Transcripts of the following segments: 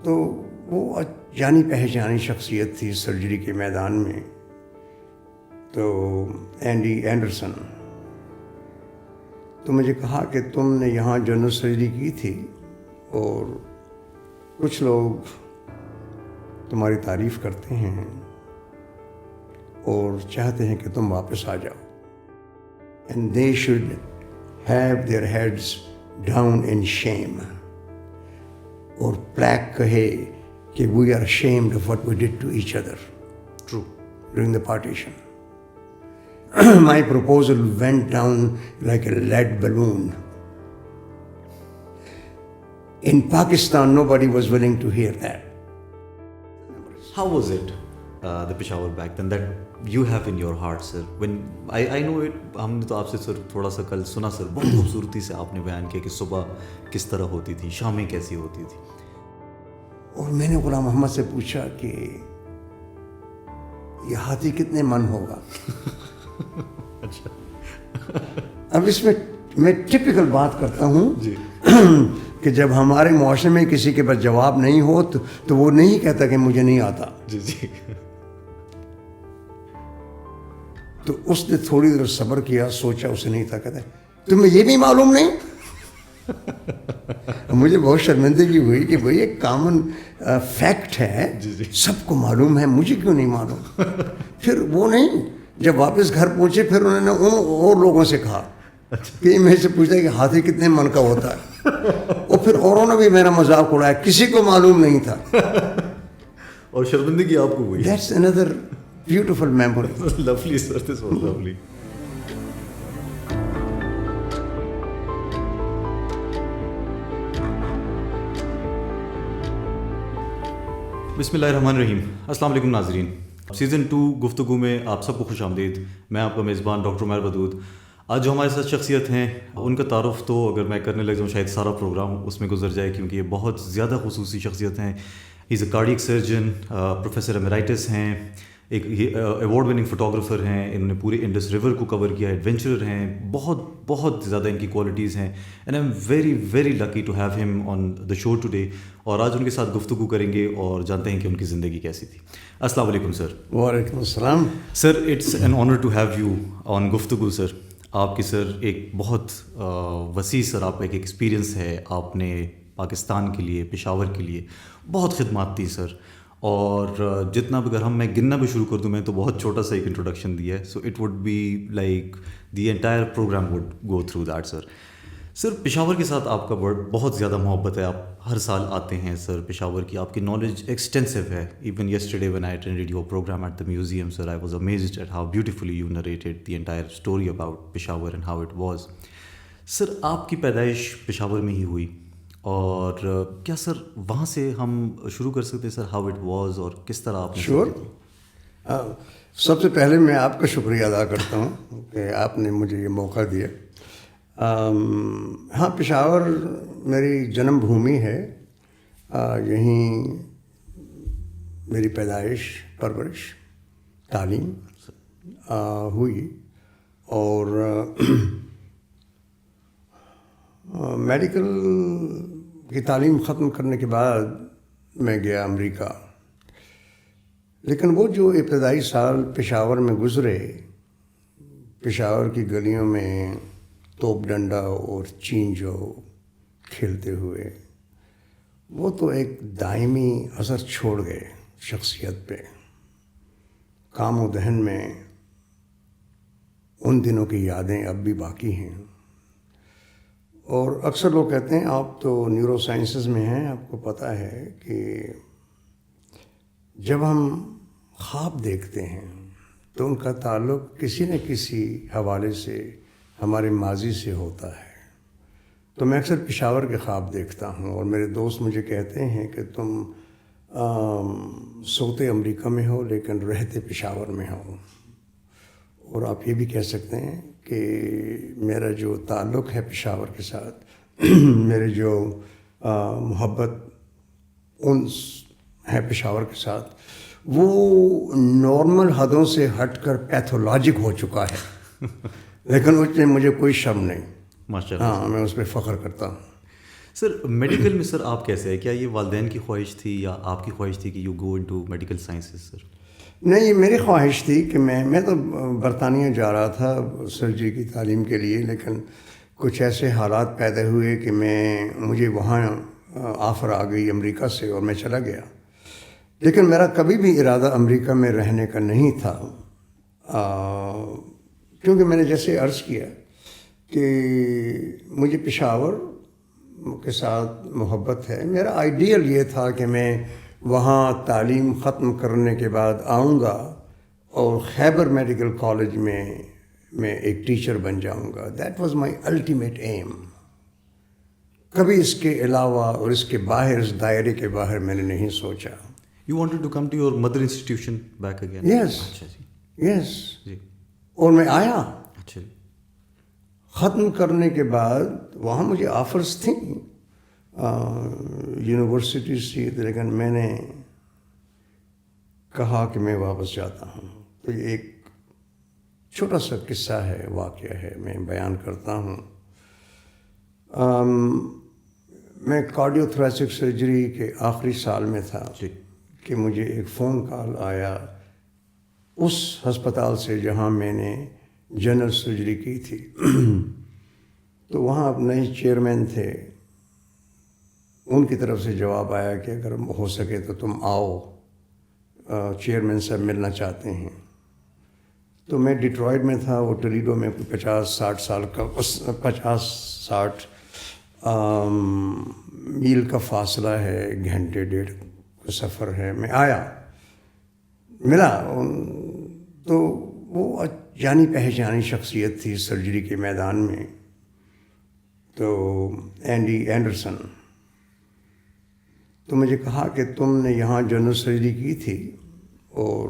تو وہ جانی پہچانی شخصیت تھی سرجری کے میدان میں. تو اینڈی اینڈرسن, تو مجھے کہا کہ تم نے یہاں جنرل سرجری کی تھی اور کچھ لوگ تمہاری تعریف کرتے ہیں اور چاہتے ہیں کہ تم واپس آ جاؤ. And they should have their heads down in shame. اور plaque کہے کہ we are ashamed of what we did to each other. True. During the partition. My proposal went down like a lead balloon. In Pakistan, nobody was willing to hear that. How was it, the Peshawar back then, that you have in your heart, sir? When I know it, ہم نے تو آپ سے سر تھوڑا سا کل سنا سر, بہت خوبصورتی سے آپ نے بیان کیا کہ صبح کس طرح ہوتی تھی, شامیں کیسی ہوتی تھی. اور میں نے غلام محمد سے پوچھا کہ یہ ہاتھی کتنے من ہوگا. اچھا, اب اس میں ٹپیکل بات کرتا ہوں جی, کہ جب ہمارے معاشرے میں کسی کے پاس جواب نہیں ہو تو وہ نہیں کہتا کہ مجھے نہیں آتا. جی جی. تو اس نے تھوڑی دیر صبر کیا, سوچا, اسے نہیں تھا, کہتا تمہیں یہ بھی معلوم نہیں. مجھے بہت شرمندگی ہوئی کہ بھئی ایک کامن فیکٹ ہے, سب کو معلوم ہے, مجھے کیوں نہیں معلوم. پھر وہ نہیں, جب واپس گھر پہنچے پھر انہوں نے ان اور لوگوں سے کہا کہ میں سے پوچھتا کہ ہاتھی کتنے من کا ہوتا ہے, اور پھر اوروں نے بھی میرا مذاق اڑایا, کسی کو معلوم نہیں تھا. اور شرمندگی آپ کو ہوئی. That's another beautiful memory. Lovely, sir. This was lovely. بسم اللہ الرحمن الرحیم. السلام علیکم ناظرین. سیزن 2 گفتگو میں آپ سب کو خوش آمدید. میں آپ کا میزبان ڈاکٹر عمیر ودود. آج جو ہمارے ساتھ شخصیت ہیں ان کا تعارف تو اگر میں کرنے لگ جاؤں شاید سارا پروگرام اس میں گزر جائے, کیونکہ یہ بہت زیادہ خصوصی شخصیت ہیں. ہی is a cardiac surgeon, professor emeritus ہیں, ایک ایوارڈ وننگ فوٹوگرافر ہیں, انہوں نے پورے انڈس ریور کو کور کیا, ایڈونچرر ہیں, بہت بہت زیادہ ان کی کوالٹیز ہیں. And I am very very lucky to have him on the show today. اور آج ان کے ساتھ گفتگو کریں گے اور جانتے ہیں کہ ان کی زندگی کیسی تھی. السلام علیکم سر. وعلیکم السلام. Sir it's an honour to have you on گفتگو. سر آپ کی سر ایک بہت وسیع سر آپ کا ایک ایکسپیرینس ہے. آپ نے پاکستان کے لیے, پشاور کے لیے بہت خدمات دی سر, اور جتنا بھی اگر میں گننا بھی شروع کر دوں, میں تو بہت چھوٹا سا ایک انٹروڈکشن دیا ہے. So it would be like the entire program would go through that. Sir Peshawar کے ساتھ آپ کا بہت زیادہ محبت ہے, آپ ہر سال آتے ہیں سر پشاور کی, آپ کی نالج ایکسٹینسو ہے. Even yesterday when I attended your program at the museum sir, I was amazed at how beautifully you narrated the entire story about Peshawar and how it was. Sir آپ کی پیدائش پشاور میں ہی ہوئی, اور کیا سر وہاں سے ہم شروع کر سکتے سر ہاؤ اٹ واز اور کس طرح آپ نے؟ شور. سب سے پہلے میں آپ کا شکریہ ادا کرتا ہوں کہ آپ نے مجھے یہ موقع دیا. ہاں, پشاور میری جنم بھومی ہے, یہیں میری پیدائش, پرورش, تعلیم ہوئی. اور میڈیکل کی تعلیم ختم کرنے کے بعد میں گیا امریکہ. لیکن وہ جو ابتدائی سال پشاور میں گزرے, پشاور کی گلیوں میں توپ ڈنڈا اور چینجو کھیلتے ہوئے, وہ تو ایک دائمی اثر چھوڑ گئے شخصیت پہ. کام و دہن میں ان دنوں کی یادیں اب بھی باقی ہیں. اور اکثر لوگ کہتے ہیں آپ تو نیورو سائنسز میں ہیں, آپ کو پتہ ہے کہ جب ہم خواب دیکھتے ہیں تو ان کا تعلق کسی نہ کسی حوالے سے ہمارے ماضی سے ہوتا ہے. تو میں اکثر پشاور کے خواب دیکھتا ہوں, اور میرے دوست مجھے کہتے ہیں کہ تم سوتے امریکہ میں ہو لیکن رہتے پشاور میں ہو. اور آپ یہ بھی کہہ سکتے ہیں کہ میرا جو تعلق ہے پشاور کے ساتھ, میرے جو محبت انس ہے پشاور کے ساتھ, وہ نارمل حدوں سے ہٹ کر پیتھولوجک ہو چکا ہے. لیکن اس میں مجھے کوئی شرم نہیں. ماشاء اللہ. ہاں, میں اس پہ فخر کرتا ہوں. سر میڈیکل میں سر آپ کیسے ہے؟ کیا یہ والدین کی خواہش تھی یا آپ کی خواہش تھی کہ you go into medical sciences sir? نہیں، یہ میری خواہش تھی کہ میں تو برطانیہ جا رہا تھا سرجری کی تعلیم کے لیے، لیکن کچھ ایسے حالات پیدا ہوئے کہ مجھے وہاں آفر آ گئی امریکہ سے اور میں چلا گیا. لیکن میرا کبھی بھی ارادہ امریکہ میں رہنے کا نہیں تھا، کیونکہ میں نے جیسے عرض کیا کہ مجھے پشاور کے ساتھ محبت ہے. میرا آئیڈیل یہ تھا کہ میں وہاں تعلیم ختم کرنے کے بعد آؤں گا اور خیبر میڈیکل کالج میں ایک ٹیچر بن جاؤں گا. That was my ultimate aim. کبھی اس کے علاوہ اور اس کے باہر، اس دائرے کے باہر میں نے نہیں سوچا. You wanted to come to your mother institution back again? Yes, اچھا جی، یس. جی، اور میں آیا. اچھا جی. ختم کرنے کے بعد وہاں مجھے آفرز تھیں یونیورسٹی سے، لیکن میں نے کہا کہ میں واپس جاتا ہوں. تو یہ ایک چھوٹا سا قصہ ہے، واقعہ ہے، میں بیان کرتا ہوں. میں کارڈیو تھوریسک سرجری کے آخری سال میں تھا کہ مجھے ایک فون کال آیا اس ہسپتال سے جہاں میں نے جنرل سرجری کی تھی. تو وہاں اب نئے چیئرمین تھے، ان کی طرف سے جواب آیا کہ اگر ہو سکے تو تم آؤ، چیئرمین صاحب ملنا چاہتے ہیں. تو میں ڈیٹرائٹ میں تھا، وہ ٹولیڈو میں 50-60 سال کا 50-60 میل کا فاصلہ ہے، گھنٹے ڈیڑھ کا سفر ہے. میں آیا، ملا، تو وہ جانی پہچانی شخصیت تھی سرجری کے میدان میں. تو اینڈی اینڈرسن. تو مجھے کہا کہ تم نے یہاں جنرل سرجری کی تھی اور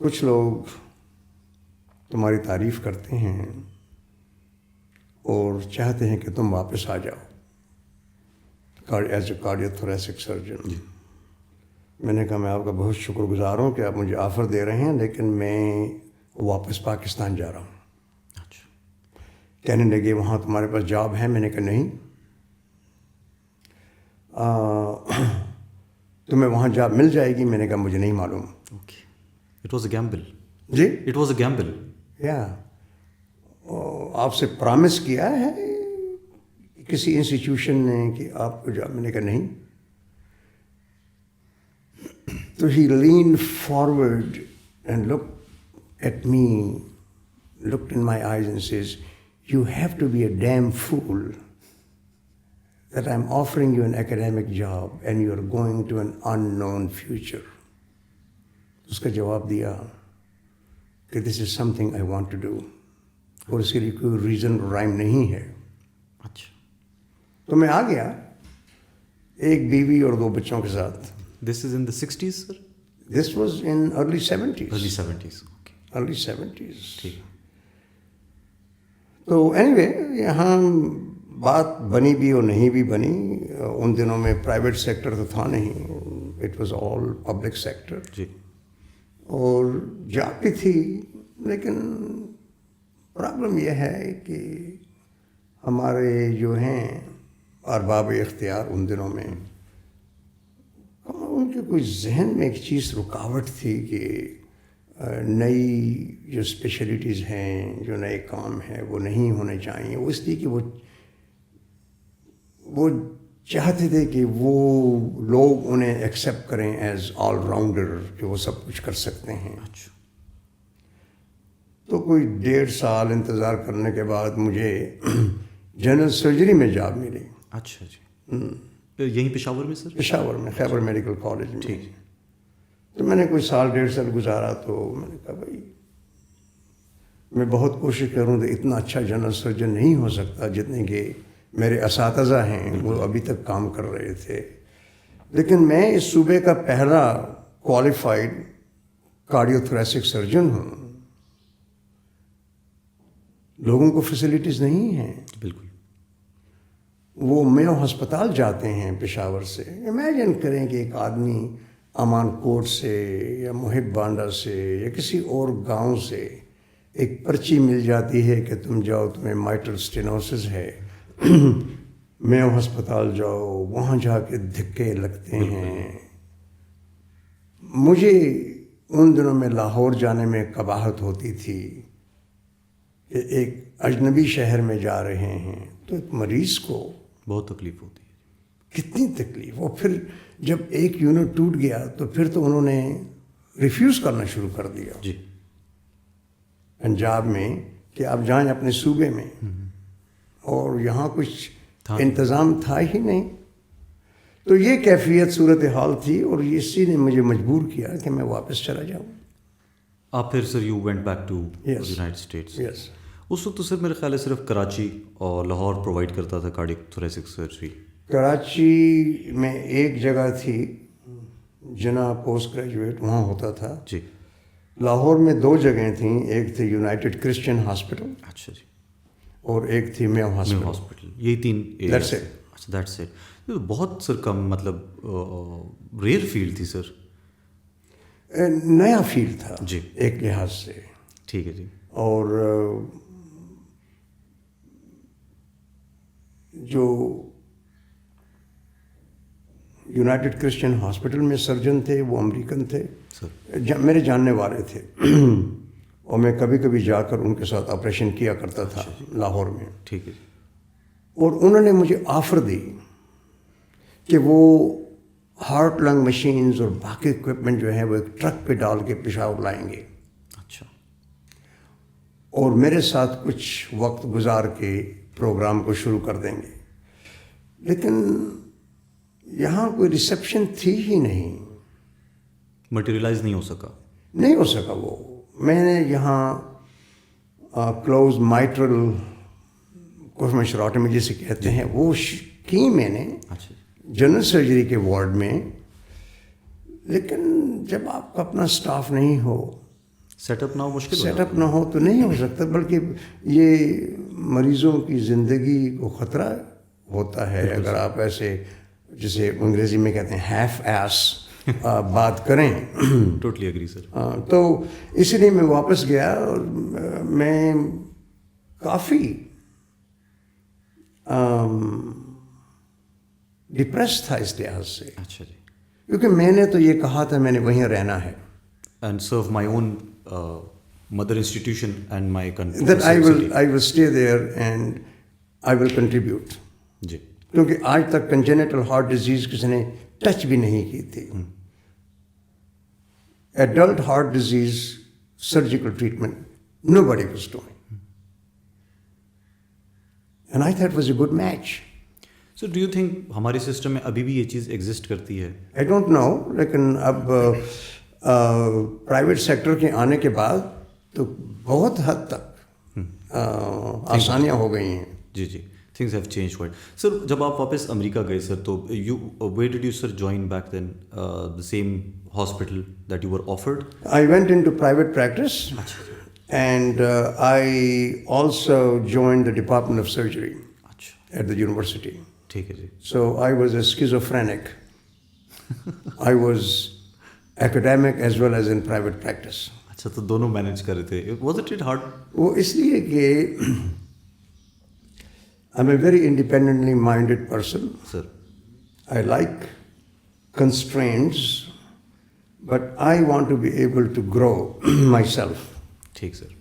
کچھ لوگ تمہاری تعریف کرتے ہیں اور چاہتے ہیں کہ تم واپس آ جاؤ ایز اے کارڈیو تھوریسک سرجن. میں نے کہا میں آپ کا بہت شکر گزار ہوں کہ آپ مجھے آفر دے رہے ہیں، لیکن میں واپس پاکستان جا رہا ہوں. اچھا. کہنے لگے وہاں تمہارے پاس جاب ہے؟ میں نے کہا نہیں. تمہیں وہاں جاب مل جائے گی؟ میں نے کہا مجھے نہیں معلوم. Okay. It was a gamble. جی، اٹ واز اے گیمبل. یا آپ سے پرامس کیا ہے کسی انسٹیٹیوشن نے کہ آپ کو جاب؟ میں نے کہا نہیں. تو he lean forward and look at me, looked in my eyes and says, you have to be a damn fool that I'm offering you an academic job and you're going to an unknown future. اس کا جواب دیا کہ this is something I want to do، اور اس کے لیے کوئی reason rhyme نہیں ہے. اچھا. تو میں آ گیا ایک بیوی اور 2 بچوں کے ساتھ. دس از ان the 60s sir? This was in early 70s. Early 70s. Okay. Early 70s. ٹھیک. تو اینی وے یہاں بات بنی بھی اور نہیں بھی بنی. ان دنوں میں پرائیویٹ سیکٹر تو تھا نہیں، it was all public sector. جی. اور جاب بھی تھی، لیکن پرابلم یہ ہے کہ ہمارے جو ہیں ارباب اختیار ان دنوں میں، ان کے کوئی ذہن میں ایک چیز رکاوٹ تھی کہ نئی جو اسپیشلٹیز ہیں، جو نئے کام ہیں، وہ نہیں ہونے چاہیے. وہ اس لیے کہ وہ چاہتے تھے کہ وہ لوگ انہیں ایکسیپٹ کریں ایز آل راؤنڈر، کہ وہ سب کچھ کر سکتے ہیں. اچھا. تو کوئی 1.5 سال انتظار کرنے کے بعد مجھے جنرل سرجری میں جاب ملی. اچھا جی. یہیں پشاور میں سر؟ پشاور میں، خیبر میڈیکل کالج میں. ٹھیک. تو میں نے کوئی 1.5 سال گزارا. تو میں نے کہا بھائی میں بہت کوشش کروں تو اتنا اچھا جنرل سرجن نہیں ہو سکتا جتنے کہ میرے اساتذہ ہیں، وہ ابھی تک کام کر رہے تھے. لیکن میں اس صوبے کا پہلا کوالیفائڈ کارڈیو تھوریسک سرجن ہوں. لوگوں کو فیسلٹیز نہیں ہیں. بالکل. وہ میو ہسپتال جاتے ہیں پشاور سے. امیجن کریں کہ ایک آدمی امان کوٹ سے یا محب بانڈا سے یا کسی اور گاؤں سے ایک پرچی مل جاتی ہے کہ تم جاؤ، تمہیں مائٹرل اسٹینوسس ہے، میو ہسپتال جاؤ، وہاں جا کے دھکے لگتے ہیں. مجھے ان دنوں میں لاہور جانے میں قباحت ہوتی تھی کہ ایک اجنبی شہر میں جا رہے ہیں تو ایک مریض کو بہت تکلیف ہوتی ہے. کتنی تکلیف. اور پھر جب ایک یونٹ ٹوٹ گیا تو پھر تو انہوں نے ریفیوز کرنا شروع کر دیا جی. پنجاب میں کہ آپ جائیں اپنے صوبے میں، اور یہاں کچھ انتظام تھا ہی نہیں. تو یہ کیفیت صورتحال تھی، اور اسی نے مجھے مجبور کیا کہ میں واپس چلا جاؤں. آپ پھر sir you went back to Yes. United States. Yes. اس وقت تو سر میرے خیال ہے صرف کراچی اور لاہور پرووائڈ کرتا تھا کارڈیک تھوریسک سرجری. کراچی میں ایک جگہ تھی جنا پوسٹ گریجویٹ، وہاں ہوتا تھا. جی. لاہور میں 2 جگہیں تھیں، ایک تھی یونائٹڈ کرسچن ہاسپٹل اچھا جی. اور ایک تھی میو ہاسپٹل. ہاسپٹل. یہی 3 That's it. اچھا دیٹس اٹ. بہت سر کم مطلب ریئر فیلڈ تھی سر. نیا فیلڈ تھا جی. ایک لحاظ سے. ٹھیک ہے جی. اور جو یونائٹڈ کرسچن ہاسپٹل میں سرجن تھے وہ امریکن تھے، سر میرے جاننے والے تھے، اور میں کبھی کبھی جا کر ان کے ساتھ آپریشن کیا کرتا تھا لاہور میں. ٹھیک ہے جی. اور انہوں نے مجھے آفر دی کہ وہ ہارٹ لنگ مشینز اور باقی اکوپمنٹ جو ہیں وہ ایک ٹرک پہ ڈال کے پشاور لائیں گے، اچھا. اور میرے ساتھ کچھ وقت گزار کے پروگرام کو شروع کر دیں گے. لیکن یہاں کوئی ریسیپشن تھی ہی نہیں، مٹیریلائز نہیں ہو سکا. وہ. میں نے یہاں کلوز مائٹرل کوفمشراٹمی جسے کہتے ہیں وہ کی میں نے اچھا. جنرل سرجری کے وارڈ میں. لیکن جب آپ کا اپنا سٹاف نہیں ہو، سیٹ اپ نہ ہو، مشکل سیٹ اپ نہ ہو تو نہیں ہو سکتا. بلکہ یہ مریضوں کی زندگی کو خطرہ ہوتا ہے اگر آپ ایسے جسے انگریزی میں کہتے ہیں ہیف ایس بات کریں. ٹوٹلی اگری سر. تو اسی لیے میں واپس گیا، اور میں کافی ڈپریس تھا اس لحاظ سے، اچھا جی. کیونکہ میں نے تو یہ کہا تھا میں نے وہیں رہنا ہے. And serve my own mother institution and my country. that I will stay there and I will contribute. جی. کیونکہ آج تک کنجینیٹل ہارٹ ڈیزیز کسی نے ٹچ بھی نہیں کی تھی. Adult heart disease surgical treatment nobody was doing. And I thought it was a good match. So do you think ہمارے سسٹم میں ابھی بھی یہ چیز ایگزسٹ کرتی ہے؟ I don't know, لیکن اب پرائیویٹ سیکٹر کے آنے کے بعد تو بہت حد تک آسانیاں ہو گئی ہیں. جی جی. Things have change quite. Sir جب آپ واپس امریکہ گئے سر تو you were did you sir join back then the same hospital that you were offered? I went into private practice and I also joined the Department of Surgery اچھا. at the university. ٹھیک ہے جی. So I was a schizophrenic. I was academic as well as in private practice. اچھا تو دونوں manage کر رہے تھے. Was it hard? وہ اس لیے کہ I'm a very independently minded person. Sir I like constraints, but I want to be able to grow myself. ٹھیک سر.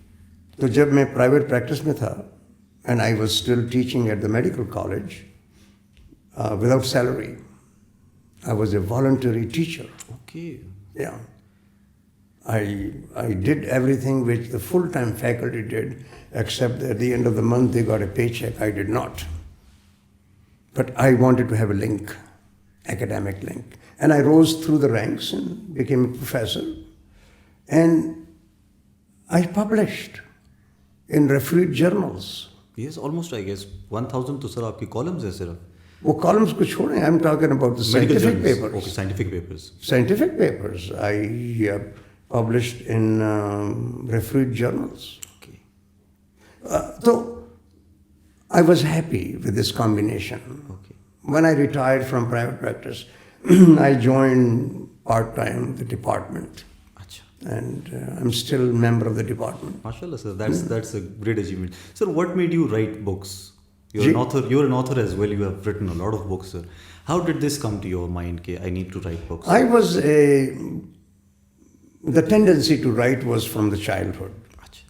تو جب میں پرائیویٹ پریکٹس میں تھا and I was still teaching at the medical college without salary. I was a voluntary teacher. Okay. Yeah. I did everything which the full-time faculty did, except at the end of the month they got a paycheck. I did not. But I wanted to have a link, academic link. And I rose through the ranks and became a professor. And I published in refereed journals. Yes almost I guess 1000 تو سر آپ کی columns ہیں صرف. وہ columns کو چھوڑیں. I'm talking about the scientific papers. Okay. Scientific papers. Scientific papers. I published in refereed journals. Okay. So I was happy with this combination. Okay. When I retired from private practice, I joined part-time the department, اچھا. and I'm still a member of the department. ماشاء اللہ سر. That's a great achievement. Sir what made you write books You're an author as well. You have written a lot of books, sir. How did this come to your mind? That I need to write books. The tendency to write was from the childhood. Achha.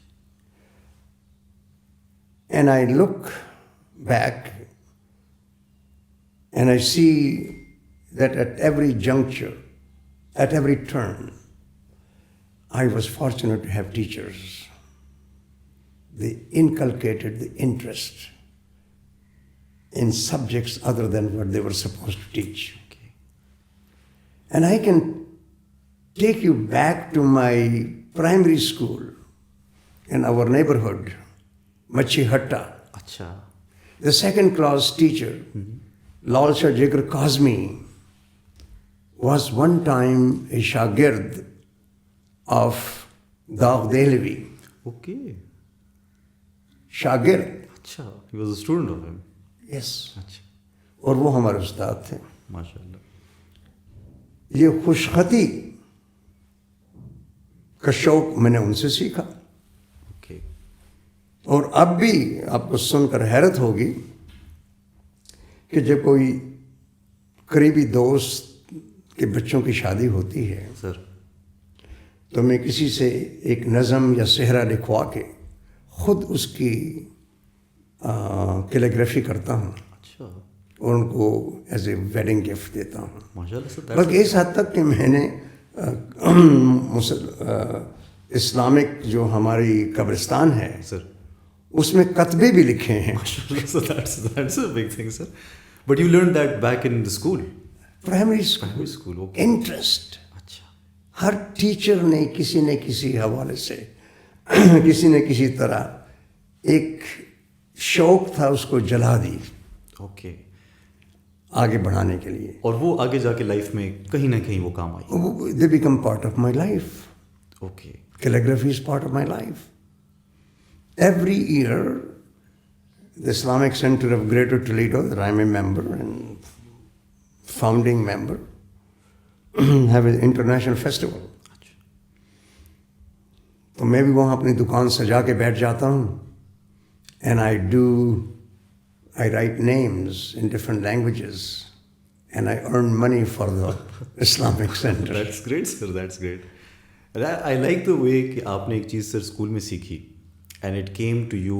And I look back and I see that at every juncture, at every turn, I was fortunate to have teachers. They inculcated the interest in subjects other than what they were supposed to teach. Okay. And I can take you back to my primary school in our neighborhood, Machi Hatta. Achha. The second class teacher, Lalsha Jigar Kazmi, was one time a shagird of Dav Dehlevi. Okay. Shagird. Achha. He was a student of him. Yes. Achha. اور وہ ہمارے استاد تھے. MashaAllah. یہ خوشخطی کا شوق میں نے ان سے سیکھا. Okay. اور اب بھی آپ کو سن کر حیرت ہوگی کہ جب کوئی قریبی دوست کے بچوں کی شادی ہوتی ہے Sir. تو میں کسی سے ایک نظم یا صحرا لکھوا کے خود اس کی کیلیگرافی کرتا ہوں Achha. اور ان کو ایز اے ویڈنگ گفٹ دیتا ہوں. MashaAllah, sir. بلکہ اس حد تک کہ میں نے اسلامک جو ہماری قبرستان ہے Sir. اس میں کتبے بھی لکھے ہیں. So that's a big thing, sir. But you learned that back in the school. Primary Primary school. school. Okay. Interest. Achha. Hare teacher نے کسی حوالے سے کسی نہ کسی طرح ایک شوق تھا اس کو جلا دی Okay. آگے بڑھانے کے لیے. اور وہ آگے جا کے لائف میں کہیں نہ کہیں وہ کام آئی. They became part of my life. Okay. Calligraphy is part of my life. Every year, the Islamic Center of Greater Toledo, that I'm a member and founding member, have an international festival. تو میں بھی وہاں اپنی دکان سجا کے بیٹھ جاتا ہوں. And I write names in different languages and I earn money for the Islamic Center. That's great, sir. That's great. And I like the way کہ آپ نے ایک چیز سر اسکول میں سیکھی and it came to you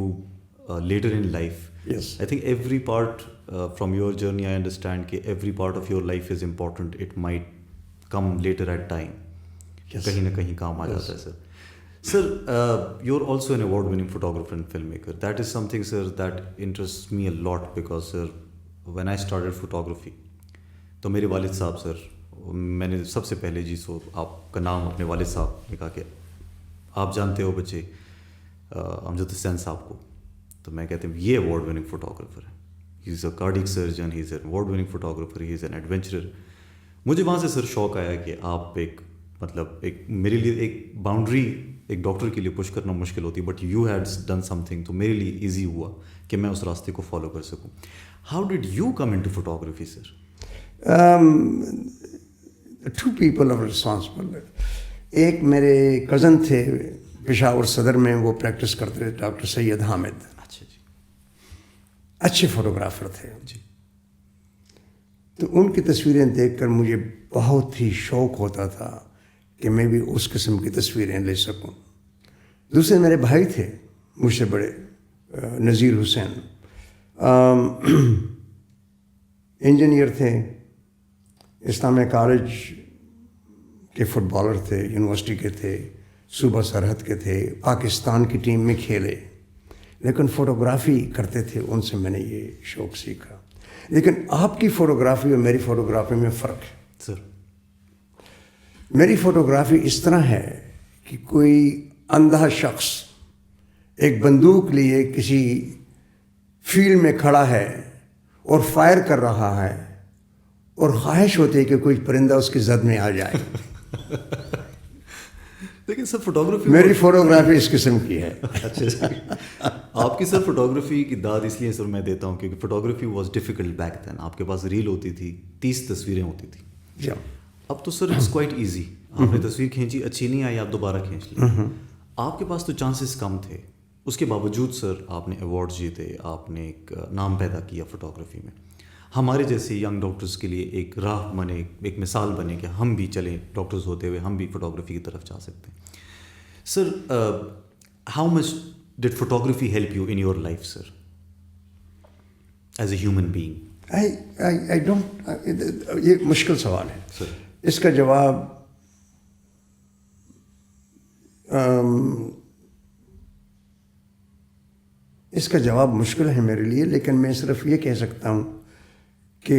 later in life. Yes. I think every part from your journey, I understand کہ every part of your life is important. It might come later at time. Yes. کہیں نہ کہیں کام آ جاتا ہے سر. Sir, you're also an award-winning photographer and filmmaker. That is something, sir, that interests me a lot because, sir, when I started photography, تو میرے والد صاحب سر میں نے سب سے پہلے جی سو آپ کا نام اپنے والد صاحب نے کہا کہ آپ جانتے ہو بچے امجد حسین صاحب کو. تو میں کہتے ہیں یہ award winning photographer ہے. He is a cardiac surgeon, he is an award winning photographer, he is an adventurer. مجھے وہاں سے سر شوق آیا کہ آپ ایک ایک میرے لیے ایک باؤنڈری ایک ڈاکٹر کے لیے پش کرنا مشکل ہوتی ہے, but you had done some thing, تو میرے لیے ایزی ہوا کہ میں اس راستے کو فالو کر سکوں. How did you come into photography sir? Two people are responsible. ایک میرے کزن تھے پشاور صدر میں, وہ پریکٹس کرتے تھے, ڈاکٹر سید حامد. اچھا جی. اچھے فوٹوگرافر تھے جی. تو ان کی تصویریں دیکھ کر مجھے بہت ہی شوق ہوتا تھا کہ میں بھی اس قسم کی تصویریں لے سکوں. دوسرے میرے بھائی تھے مجھ سے بڑے, نذیر حسین, انجینئر تھے, اسلامیہ کالج کے فٹ بالر تھے, یونیورسٹی کے تھے, صوبہ سرحد کے تھے, پاکستان کی ٹیم میں کھیلے, لیکن فوٹوگرافی کرتے تھے. ان سے میں نے یہ شوق سیکھا. لیکن آپ کی فوٹوگرافی اور میری فوٹوگرافی میں فرق ہے سر. میری فوٹوگرافی اس طرح ہے کہ کوئی اندھا شخص ایک بندوق لیے کسی فیلڈ میں کھڑا ہے اور فائر کر رہا ہے اور خواہش ہوتی ہے کہ کوئی پرندہ اس کی زد میں آ جائے. لیکن سر فوٹوگرافی, میری فوٹوگرافی اس قسم کی ہے. اچھا. آپ کی سر فوٹوگرافی کی داد اس لیے سر میں دیتا ہوں کیونکہ photography was difficult back then. آپ کے پاس ریل ہوتی تھی, 30 تصویریں ہوتی تھیں. جی. اب تو سر اٹس کوائٹ ایزی. آپ نے تصویر کھینچی, اچھی نہیں آئی, آپ دوبارہ کھینچ لیں. آپ کے پاس تو چانسز کم تھے, اس کے باوجود سر آپ نے ایوارڈ جیتے, آپ نے ایک نام پیدا کیا فوٹوگرافی میں. ہمارے جیسے ینگ ڈاکٹرز کے لیے ایک راہ بنے, ایک مثال بنے کہ ہم بھی چلیں ڈاکٹرز ہوتے ہوئے ہم بھی فوٹوگرافی کی طرف جا سکتے ہیں. Sir, how much did photography help you in your life sir as a human being? I don't, یہ مشکل سوال ہے سر. اس کا جواب مشکل ہے میرے لیے, لیکن میں صرف یہ کہہ سکتا ہوں کہ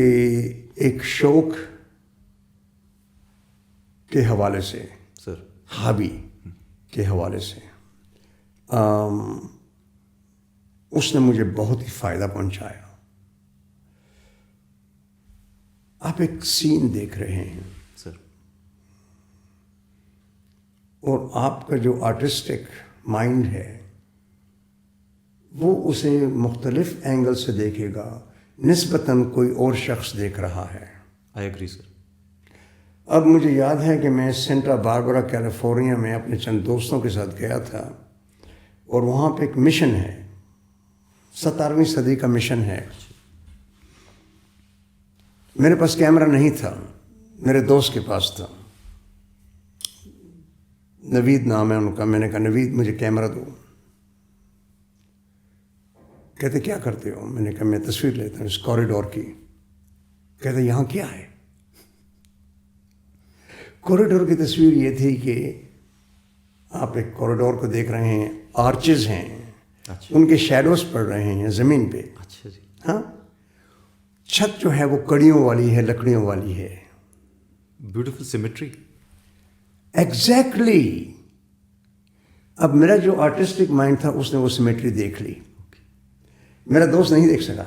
ایک شوق کے حوالے سے, سر, ہابی کے حوالے سے اس نے مجھے بہت ہی فائدہ پہنچایا. آپ ایک سین دیکھ رہے ہیں سر, اور آپ کا جو آرٹسٹک مائنڈ ہے وہ اسے مختلف اینگل سے دیکھے گا نسبتاً کوئی اور شخص دیکھ رہا ہے. آئی ایگری سر. اب مجھے یاد ہے کہ میں سینٹا باربرا کیلیفورنیا میں اپنے چند دوستوں کے ساتھ گیا تھا, اور وہاں پہ ایک مشن ہے, 17ویں صدی کا مشن ہے. میرے پاس کیمرہ نہیں تھا, میرے دوست کے پاس تھا, نوید نام ہے ان کا. میں نے کہا نوید مجھے کیمرہ دو. کہتے کیا کرتے ہو؟ میں نے کہا میں تصویر لیتا ہوں اس کوریڈور کی. کہتے یہاں کیا ہے؟ کوریڈور کی تصویر یہ تھی کہ آپ ایک کوریڈور کو دیکھ رہے ہیں, آرچز ہیں, ان کے شیڈوز پڑ رہے ہیں زمین پہ. اچھا جی. ہاں, چھت جو ہے وہ کڑیوں والی ہے, لکڑیوں والی ہے. Beautiful symmetry. ایگزیکٹلی. اب میرا جو آرٹسٹک مائنڈ تھا اس نے وہ سیمیٹری دیکھ لی, میرا دوست نہیں دیکھ سکا.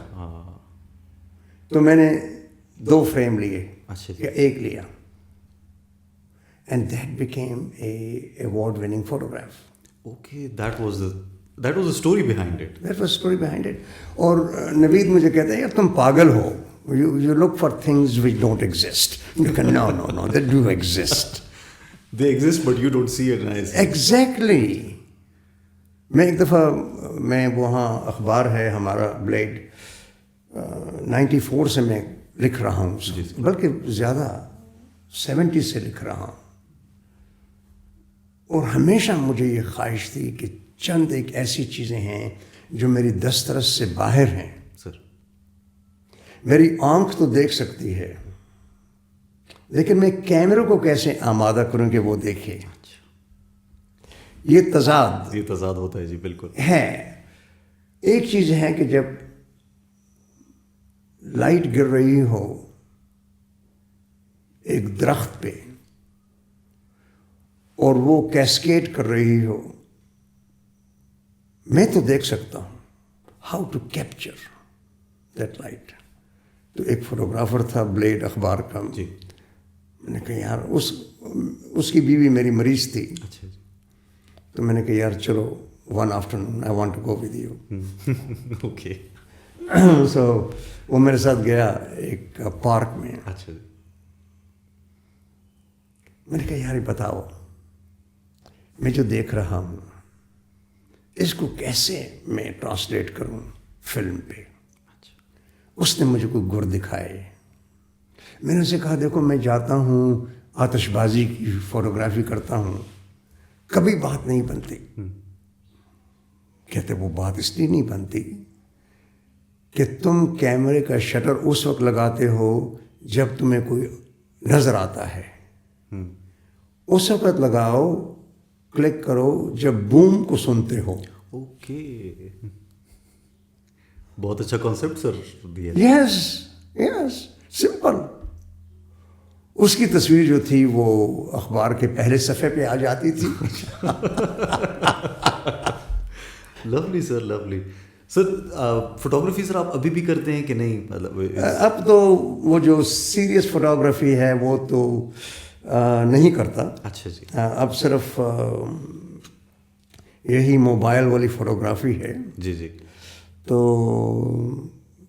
تو میں نے 2 فریم لیے, یا ایک لیا, and that became a award winning photograph. Okay, that was the story behind it. That was the story behind it. اور نوید مجھے کہتا ہے یار تم پاگل ہو, you look for things which don't exist. No, they do exist. They exist but you don't see it. Exactly. میں ایک دفعہ میں وہاں اخبار ہے ہمارا بلیڈ 94 سے میں لکھ رہا ہوں, بلکہ زیادہ 70 سے لکھ رہا ہوں, اور ہمیشہ مجھے یہ خواہش تھی کہ چند ایک ایسی چیزیں ہیں جو میری دسترس سے باہر ہیں. سر, میری آنکھ تو دیکھ سکتی ہے, لیکن میں کیمرے کو کیسے آمادہ کروں کہ وہ دیکھے. یہ تضاد ہوتا ہے جی. بالکل ہے. ایک چیز ہے کہ جب لائٹ گر رہی ہو ایک درخت پہ اور وہ کیسکیٹ کر رہی ہو, میں تو دیکھ سکتا ہوں how to capture that light. تو ایک فوٹوگرافر تھا بلیڈ اخبار کا جی. میں نے کہا یار اس کی بیوی میری مریض تھی. اچھا جی. تو میں نے کہا یار چلو one afternoon I want to go with you. Okay. So وہ میرے ساتھ گیا ایک پارک میں. اچھا جی. میں نے کہا یار بتاؤ میں جو دیکھ رہا ہوں اس کو کیسے میں ٹرانسلیٹ کروں فلم پہ. اس نے مجھے کوئی گر دکھائے. میں نے اسے کہا دیکھو میں جاتا ہوں آتش بازی کی فوٹوگرافی کرتا ہوں, کبھی بات نہیں بنتی. کہتے وہ بات اس لیے نہیں بنتی کہ تم کیمرے کا شٹر اس وقت لگاتے ہو جب تمہیں کوئی نظر آتا ہے, اس وقت لگاؤ, کلک کرو جب بوم کو سنتے ہو. اوکے, بہت اچھا کانسیپٹ سر دیا. یس سمپل. اس کی تصویر جو تھی وہ اخبار کے پہلے صفحے پہ آ جاتی تھی. لولی سر, لولی سر. فوٹوگرافی سر آپ ابھی بھی کرتے ہیں کہ نہیں؟ مطلب اب تو وہ جو سیریس فوٹوگرافی ہے وہ تو نہیں کرتا. اچھا جی. اب صرف یہی موبائل والی فوٹوگرافی ہے. جی جی. تو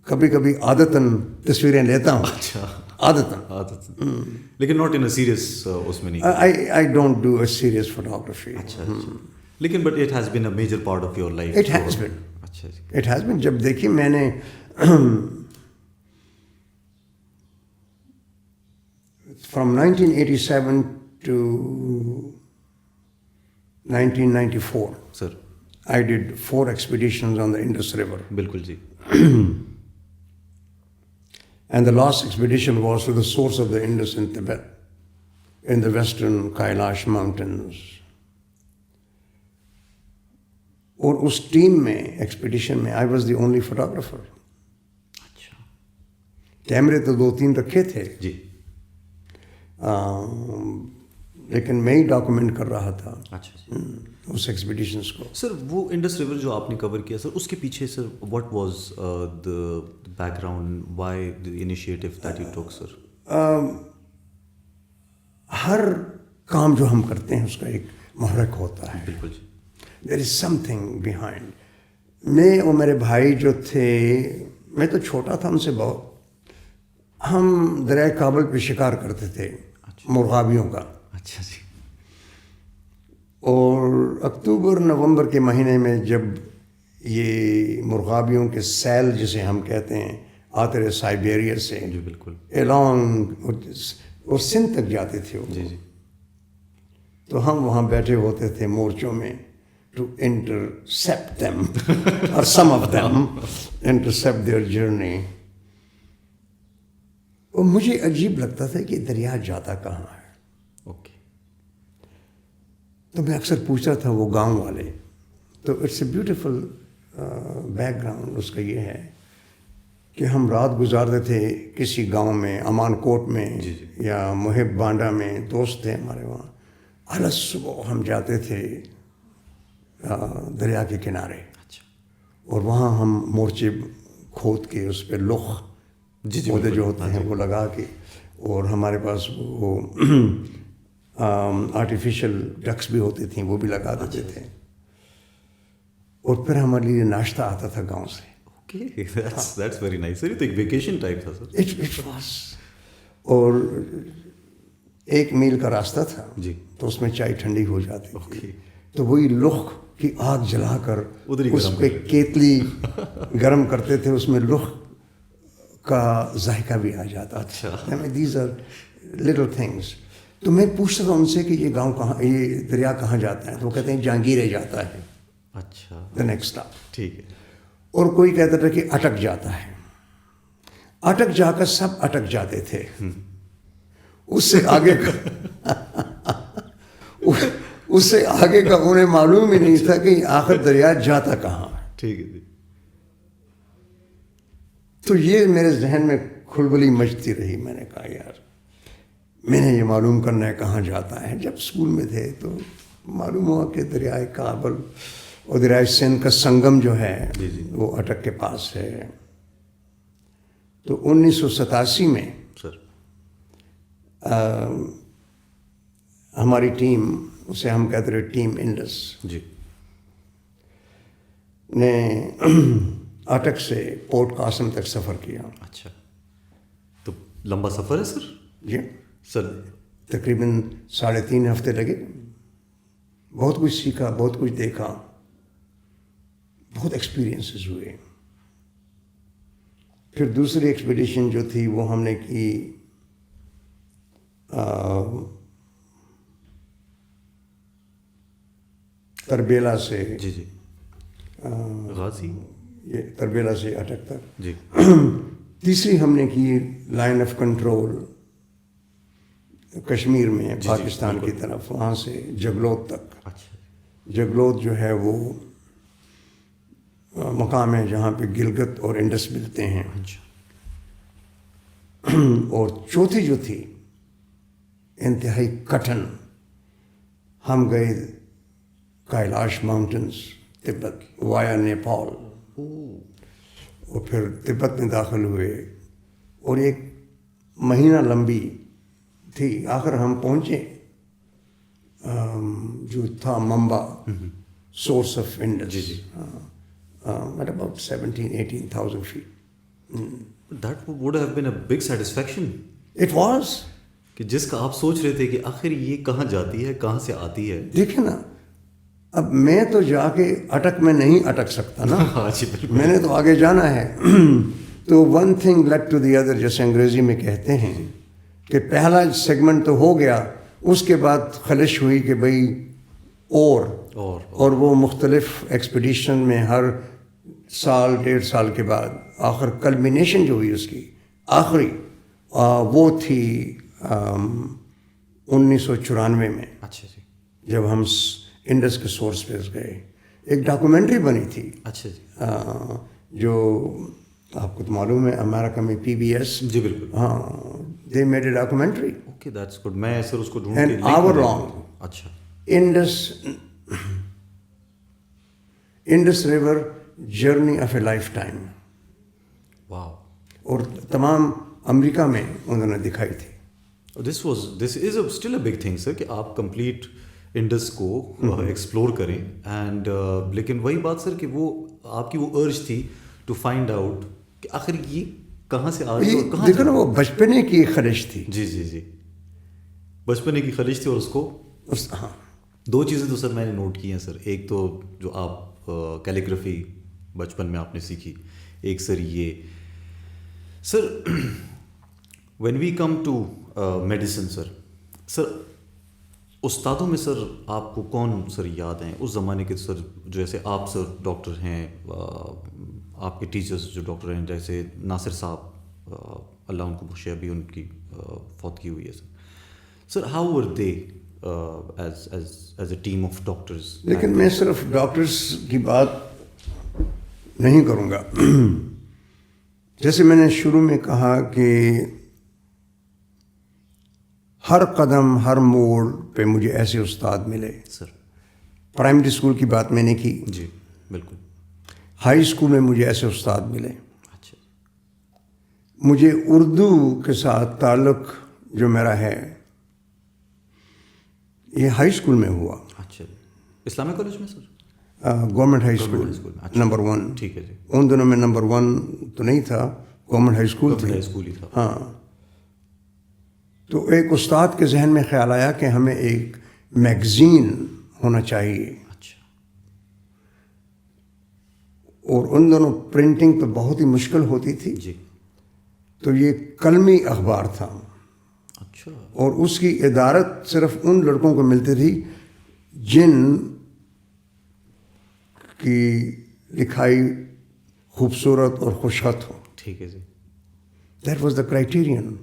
کبھی کبھی عادتاً تصویریں لیتا ہوں. اچھا, عادتاً. لیکن ناٹ ان اے سیریس اس میں نہیں. I don't do a serious photography. اچھا. لیکن but it has been a major part of your life. It has been. اچھا جی. It has been. جب دیکھیے میں نے فرام 1987 to 1994 سر. I did 4 expeditions on the Indus River. بالکل جی. And the last expedition was to the source of the Indus in Tibet, in the western Kailash mountains. اور اس team میں expedition میں I was the only photographer. اچھا کیمرے تو 2-3 رکھے تھے جی. لیکن میں ہی ڈاکومنٹ کر رہا تھا اچھا جی. اس ایکسپیڈیشنس کو. سر وہ انڈس ریور جو آپ نے کور کیا سر, اس کے پیچھے sir what was the back ground, why the initiative that you ٹوک سر؟ ہر کام جو ہم کرتے ہیں اس کا ایک محرک ہوتا ہے. بالکل جی. دیر از سم تھنگ بیہائنڈ. میں اور میرے بھائی جو تھے, میں تو چھوٹا تھا ان سے بہت, ہم دریائے کابل پہ شکار کرتے تھے مرغابیوں کا. اچھا جی. اور اکتوبر نومبر کے مہینے میں جب یہ مرغابیوں کے سیل جسے ہم کہتے ہیں آتے رہے سائبیریا سے, جی بالکل, الانگ اور سندھ تک جاتے تھے وہ. جی جی. تو ہم وہاں بیٹھے ہوتے تھے مورچوں میں ٹو انٹرسیپٹ دیم اور some of them intercept their journey. اور مجھے عجیب لگتا تھا کہ دریا جاتا کہاں ہے. اوکے. تو میں اکثر پوچھتا تھا وہ گاؤں والے. تو it's a beautiful background اس کا یہ ہے کہ ہم رات گزارتے تھے کسی گاؤں میں, امان کوٹ میں یا محب بانڈا میں, دوست تھے ہمارے وہاں. الگ صبح ہم جاتے تھے دریا کے کنارے. اچھا. اور وہاں ہم مورچے کھود کے اس پہ لخ پودے جو ہوتے ہیں وہ لگا کے, اور ہمارے پاس وہ آرٹیفیشیل ڈکس بھی ہوتی تھیں وہ بھی لگا دیتے تھے. اور پھر ہمارے لیے ناشتہ آتا تھا گاؤں سے. اوکے, دیٹس ویری نائس سر. یہ تو ایک ویکیشن ٹائپ تھا سر. It was. اور 1 میل کا راستہ تھا جی. تو اس میں چائے ٹھنڈی ہو جاتی تھی. اوکے. تو وہی لخ کی آگ جلا کر ادھر اس پہ کیتلی گرم کرتے تھے, اس میں لخ کا ذائقہ بھی آ جاتا. اچھا. These are little things. تو میں پوچھتا تھا ان سے کہ یہ گاؤں کہاں, یہ دریا کہاں جاتا ہے؟ تو وہ کہتے ہیں جہانگیرے جاتا ہے. اچھا. The next stop. ٹھیک ہے. اور کوئی کہتا تھا کہ اٹک جاتا ہے. اٹک جا کر سب اٹک جاتے تھے. اس سے آگے اس سے آگے کا انہیں معلوم ہی نہیں تھا کہ آخر دریا جاتا کہاں ہے. ٹھیک ہے جی. تو یہ میرے ذہن میں کھلبلی مچتی رہی. میں نے کہا یار میں نے یہ معلوم کرنا ہے کہاں جاتا ہے. جب اسکول میں تھے تو معلوم ہوا کہ دریائے کابل اور دریائے سندھ کا سنگم جو ہے وہ اٹک کے پاس ہے. تو 1987 میں سر ہماری ٹیم, اسے ہم کہتے رہے ٹیم انڈس, جی, نے اٹک سے پورٹ قاسم تک سفر کیا. اچھا. تو لمبا سفر ہے سر. جی سر. تقریباً 3.5 ہفتے لگے. بہت کچھ سیکھا, بہت کچھ دیکھا, بہت ایکسپیرئنسز ہوئے. پھر دوسری ایکسپیڈیشن جو تھی وہ ہم نے کی تربیلا سے, جی جی, غازی, یہ تربیلا سے اٹک تک. جی. تیسری ہم نے کی لائن آف کنٹرول کشمیر میں, پاکستان کی طرف, وہاں سے جگلوت تک. اچھا. جگلوت جو ہے وہ مقام ہے جہاں پہ گلگت اور انڈس ملتے ہیں. اور چوتھی جو تھی انتہائی کٹھن, ہم گئے کیلاش ماؤنٹنس تبت وایا نیپال, اور پھر تبت میں داخل ہوئے اور 1 مہینہ لمبی تھی. آخر ہم پہنچے جو تھا ممبا, source of Indus, at about 17,000-18,000 feet. That would have been a big satisfaction. It was. کہ جس کا آپ سوچ رہے تھے کہ آخر یہ کہاں جاتی ہے, کہاں سے آتی ہے. دیکھیں نا, اب میں تو جا کے اٹک میں نہیں اٹک سکتا نا, ہاں جی بالکل. میں نے تو آگے جانا ہے. تو one thing lead to the other, جیسے انگریزی میں کہتے ہیں کہ پہلا سیگمنٹ تو ہو گیا, اس کے بعد خلش ہوئی کہ بھئی اور وہ مختلف ایکسپیڈیشن میں ہر سال 1.5 سال کے بعد آخر کلمینیشن جو ہوئی اس کی آخری وہ تھی 1994 میں. اچھا جی. جب ہم انڈس کے سورس پہ گئے, ایک ڈاکومنٹری بنی تھی. اچھا جی. جو آپ کو تو معلوم ہے امریکہ میں PBS. جی بالکل. ہاں, they made a documentary. Okay that's good. میں سر اس کو ڈھونڈ An کے hour long. اچھا. Indus river journey of a lifetime. Wow. اور تمام امریکہ میں انہوں نے دکھائی تھی. This is still a big thing sir کہ آپ کمپلیٹ انڈس کو ایکسپلور کریں. اینڈ لیکن وہی بات سر کہ وہ آپ کی وہ ارج تھی ٹو فائنڈ آؤٹ کہ آخر یہ کہاں سے آ رہی ہے اور کہاں. دیکھو نا, وہ بچپنے کی خواہش تھی. جی جی جی, بچپنے کی خواہش تھی. اور اس کو ہاں 2 چیزیں تو سر میں نے نوٹ کی ہیں سر. ایک تو جو آپ کیلیگرافی بچپن میں آپ نے سیکھی, ایک سر یہ sir when we come to medicine sir استادوں میں سر آپ کو کون سر یاد ہیں اس زمانے کے سر, جیسے آپ سر ڈاکٹر ہیں, آپ کے ٹیچرز جو ڈاکٹر ہیں جیسے ناصر صاحب, اللہ ان کو بخشے, ابھی ان کی فوتگی ہوئی ہے sir. Sir how were they as a team of doctors? لیکن میں صرف ڈاکٹرز کی بات نہیں کروں گا. جیسے میں نے شروع میں کہا کہ ہر قدم ہر موڑ پہ مجھے ایسے استاد ملے. سر پرائمری اسکول کی بات میں نے کی. جی بالکل. ہائی اسکول میں مجھے ایسے استاد ملے. اچھا. مجھے اردو کے ساتھ تعلق جو میرا ہے یہ ہائی اسکول میں ہوا. اچھا. اسلامی کالج میں sir? Government high school number 1. ٹھیک ہے جی. ان دنوں میں نمبر 1 تو نہیں تھا, گورنمنٹ ہائی اسکول تھی. اسکول ہی تھا. ہاں. تو ایک استاد کے ذہن میں خیال آیا کہ ہمیں ایک میگزین ہونا چاہیے. اچھا. اور ان دونوں پرنٹنگ تو بہت ہی مشکل ہوتی تھی. جی. تو یہ قلمی اخبار تھا. اچھا. اور اس کی ادارت صرف ان لڑکوں کو ملتی تھی جن کی لکھائی خوبصورت اور خوشخط ہو. ٹھیک ہے جی. That was the criterion.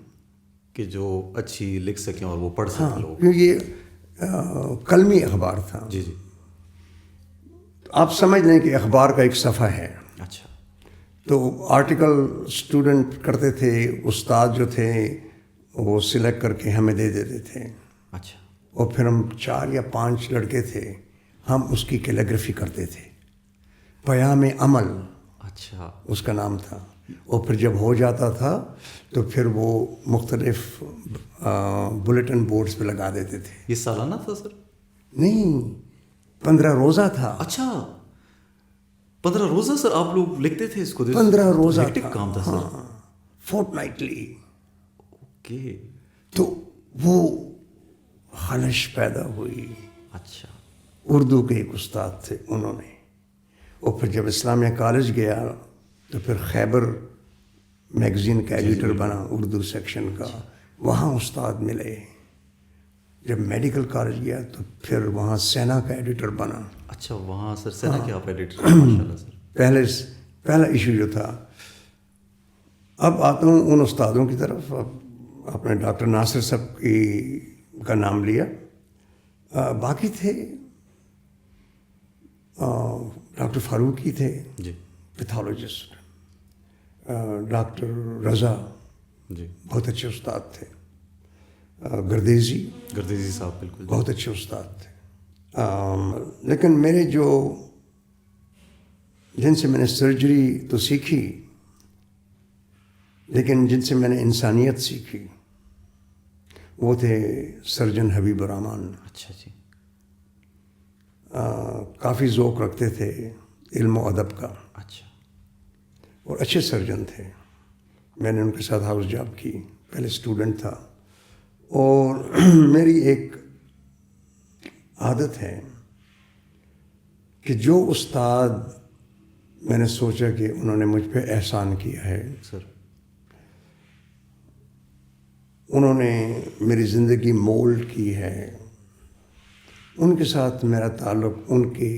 کہ جو اچھی لکھ سکیں اور وہ پڑھ سکیں لوگ. کیونکہ یہ قلمی اخبار تھا. جی جی. آپ سمجھ لیں کہ اخبار کا ایک صفحہ ہے. اچھا. تو آرٹیکل اسٹوڈنٹ کرتے تھے, استاد جو تھے وہ سلیکٹ کر کے ہمیں دے دیتے تھے. اچھا. اور پھر ہم 4 یا 5 لڑکے تھے, ہم اس کی کیلیگرافی کرتے تھے. پیام عمل اچھا اس کا نام تھا. اور پھر جب ہو جاتا تھا تو پھر وہ مختلف بلیٹن بورڈز پہ لگا دیتے تھے. یہ سالانہ تھا سر؟ نہیں, 15 روزہ تھا. اچھا 15 روزہ سر آپ لوگ لکھتے تھے اس کو؟ 15 روزہ کام تھا سر. Fort nightly. اوکے. تو وہ خلش پیدا ہوئی. اچھا. اردو کے ایک استاد تھے انہوں نے. اور پھر جب اسلامیہ کالج گیا تو پھر خیبر میگزین کا ایڈیٹر بنا اردو سیکشن کا. وہاں استاد ملے. جب میڈیکل کالج گیا تو پھر وہاں سینا کا ایڈیٹر بنا. اچھا وہاں سر سینا کے آپ ایڈیٹر ہیں؟ ماشاءاللہ سر. پہلا ایشو جو تھا. اب آتا ہوں ان استادوں کی طرف. اب آپ نے ڈاکٹر ناصر صاحب کا نام لیا. باقی تھے ڈاکٹر فاروقی تھے جی پیتھولوجسٹ. ڈاکٹر رضا جی بہت اچھے استاد تھے. گردیزی صاحب بالکل بہت اچھے استاد تھے. لیکن میرے جن سے میں نے سرجری تو سیکھی لیکن جن سے میں نے انسانیت سیکھی وہ تھے سرجن حبیب الرحمان. اچھا جی. کافی ذوق رکھتے تھے علم و ادب کا. اچھا. اور اچھے سرجن تھے. میں نے ان کے ساتھ ہاؤس جاب کی, پہلے اسٹوڈنٹ تھا. اور میری ایک عادت ہے کہ جو استاد میں نے سوچا کہ انہوں نے مجھ پہ احسان کیا ہے، سر انہوں نے میری زندگی مولڈ کی ہے، ان کے ساتھ میرا تعلق ان کی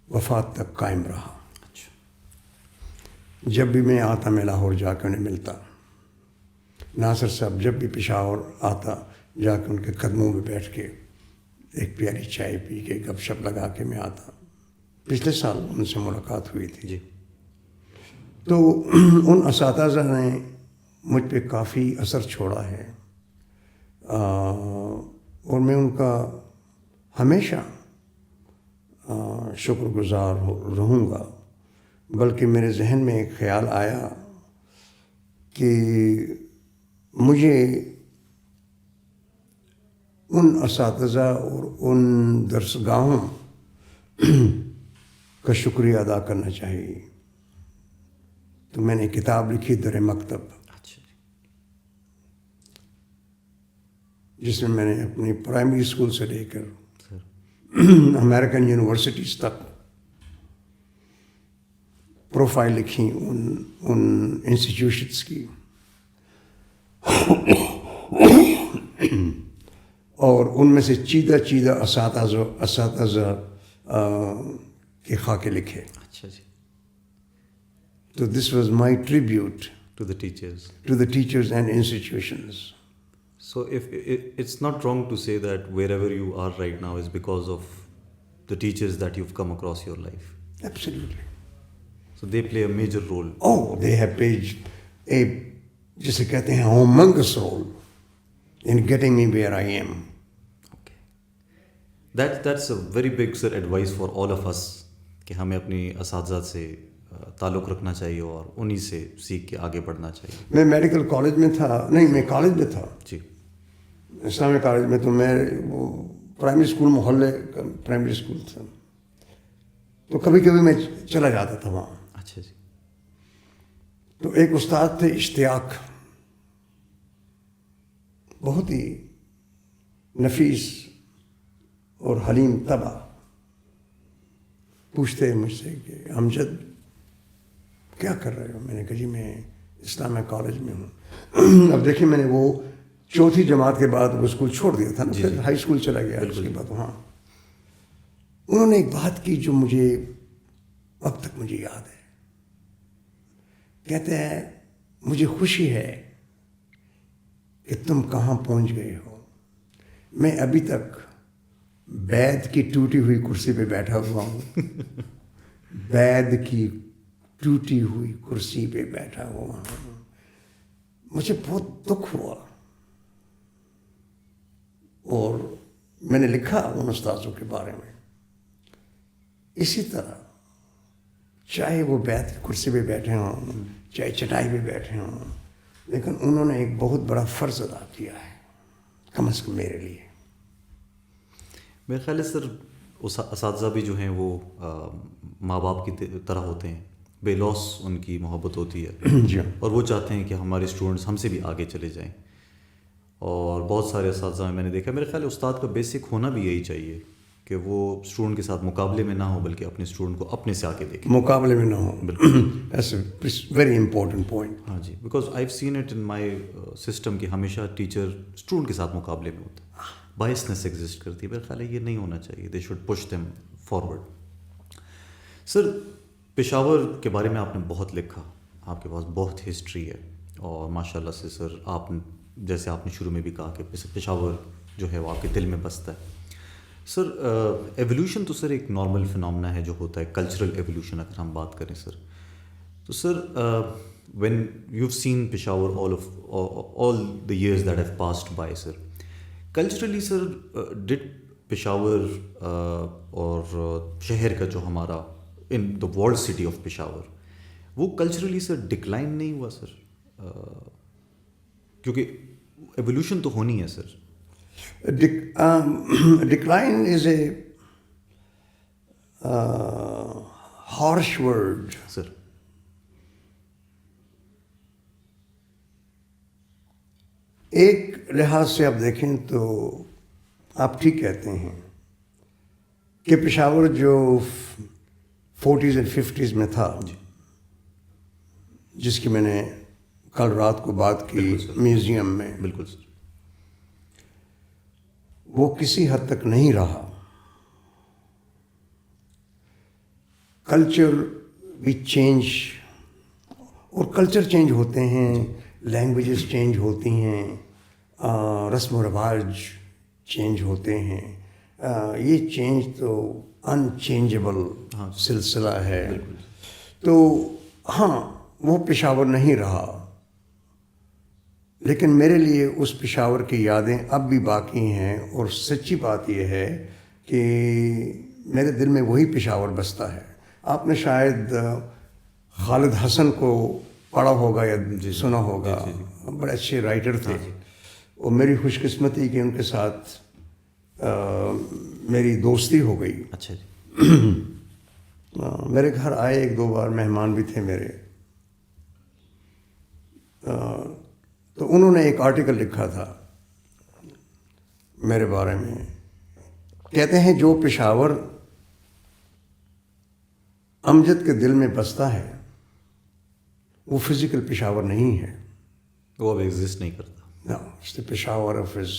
وفات تک قائم رہا. اچھا جب بھی میں آتا میں لاہور جا کے انہیں ملتا. ناصر صاحب جب بھی پشاور آتا جا کے ان کے قدموں میں بیٹھ کے ایک پیالی چائے پی کے گپ شپ لگا کے میں آتا. پچھلے سال ان سے ملاقات ہوئی تھی. جی تو ان اساتذہ نے مجھ پہ کافی اثر چھوڑا ہے، اور میں ان کا ہمیشہ شکر گزار رہوں گا. بلکہ میرے ذہن میں ایک خیال آیا کہ مجھے ان اساتذہ اور ان درسگاہوں کا شکریہ ادا کرنا چاہیے. تو میں نے کتاب لکھی در مکتب، اچھا جس میں نے اپنی پرائمری اسکول سے لے کر سر امریکن یونیورسٹیز تک پروفائل لکھی ان انسٹیٹیوشنس کی، اور ان میں سے چیدہ اساتذہ کے خاکے لکھے. اچھا جی. تو this was my tribute to the teachers. To the teachers and institutions. So if it's not wrong to say that wherever you are right now is because of the teachers that you've come across your life. Absolutely. So they play a major role. Oh, they have played a, جسے کہتے ہیں, humongous role in getting me where I am. Okay. That's a very big sir advice for all of us کہ ہمیں اپنی اساتذہ سے تعلق رکھنا چاہیے اور انہی سے سیکھ کے آگے بڑھنا چاہیے. میں میڈیکل کالج میں تھا، نہیں میں کالج میں تھا، جی اسلامی کالج میں. تو میں وہ پرائمری اسکول محلے کا پرائمری اسکول تھا، تو کبھی کبھی میں چلا جاتا تھا وہاں. اچھا جی. تو ایک استاد تھے اشتیاق، بہت ہی نفیس اور حلیم طبع. پوچھتے ہیں مجھ سے کہ امجد کیا کر رہے ہو؟ میں نے کہا جی میں اسلامیہ کالج میں ہوں. اب دیکھیں میں نے وہ چوتھی جماعت کے بعد وہ اسکول چھوڑ دیا تھا نا، پھر ہائی اسکول چلا گیا. اس کے بعد وہاں انہوں نے ایک بات کی جو مجھے اب تک مجھے یاد ہے. کہتے ہیں مجھے خوشی ہے کہ تم کہاں پہنچ گئے ہو. میں ابھی تک بیت کی ٹوٹی ہوئی کرسی پہ بیٹھا ہوا ہوں. بیت کی ٹوٹی ہوئی کرسی پہ بیٹھا ہوا ہوں. مجھے بہت دکھ ہوا، اور میں نے لکھا ان استاذوں کے بارے میں. اسی طرح چاہے وہ بیت کی کرسی پہ بیٹھے ہوں، چاہے چٹائی پہ بیٹھے ہوں، لیکن انہوں نے ایک بہت بڑا فرض ادا کیا ہے، کم از کم میرے لیے. میرے خیال ہے سر اساتذہ بھی جو ہیں وہ ماں باپ کی طرح ہوتے ہیں، بے لوث ان کی محبت ہوتی ہے. جی. اور وہ چاہتے ہیں کہ ہمارے اسٹوڈنٹس ہم سے بھی آگے چلے جائیں. اور بہت سارے اساتذہ میں نے دیکھا، میرے خیال ہے استاد کا بیسک ہونا بھی یہی چاہیے کہ وہ اسٹوڈنٹ کے ساتھ مقابلے میں نہ ہو، بلکہ اپنے اسٹوڈنٹ کو اپنے سے آگے دیکھیں. مقابلے میں نہ ہو. بالکل. It's a very important point. ہاں جی، because I have seen it in my system کہ ہمیشہ ٹیچر اسٹوڈنٹ کے ساتھ مقابلے میں ہوتا ہے، بائسنس ایگزسٹ کرتی ہے. میرا خیال ہے یہ نہیں ہونا چاہیے. They should push them forward. Sir Peshawar کے بارے میں آپ نے بہت لکھا، آپ کے پاس بہت ہسٹری ہے، اور ماشاء اللہ سے سر آپ جیسے آپ نے شروع میں بھی کہا کہ پشاور جو ہے وہ آپ کے دل میں بستا ہے. سر ایولیوشن تو سر ایک نارمل فنامنا ہے جو ہوتا ہے، کلچرل ایولیوشن اگر ہم بات کریں سر. تو sir when you have seen Peshawar all the years that have passed by sir, culturally sir did Peshawar اور شہر کا جو ہمارا in the world city of Peshawar, وہ کلچرلی سر ڈکلائن نہیں ہوا سر؟ کیونکہ ایولیوشن تو ہونی ہے سر. Decline is a harsh word. سر ایک لحاظ سے آپ دیکھیں تو آپ ٹھیک کہتے ہیں کہ پشاور جو 40s and 50s میں تھا، جس کی میں نے کل رات کو بات کی میوزیم میں، بالکل سر، وہ کسی حد تک نہیں رہا. کلچر بھی چینج، اور کلچر چینج ہوتے ہیں، لینگویجز چینج ہوتی ہیں، رسم و رواج چینج ہوتے ہیں. یہ چینج تو ان چینجبل سلسلہ ہے. تو ہاں وہ پشاور نہیں رہا، لیکن میرے لیے اس پشاور کی یادیں اب بھی باقی ہیں. اور سچی بات یہ ہے کہ میرے دل میں وہی پشاور بستا ہے. آپ نے شاید خالد حسن کو پڑھا ہوگا یا سنا ہوگا، بڑے اچھے رائٹر تھے. اور میری خوش قسمتی کہ ان کے ساتھ میری دوستی ہو گئی. اچھا جی. میرے گھر آئے ایک دو بار، مہمان بھی تھے میرے. تو انہوں نے ایک آرٹیکل لکھا تھا میرے بارے میں. کہتے ہیں جو پشاور امجد کے دل میں بستا ہے وہ فزیکل پشاور نہیں ہے. وہ اب ایگزسٹ نہیں کرتا. No, it's the Peshawar of his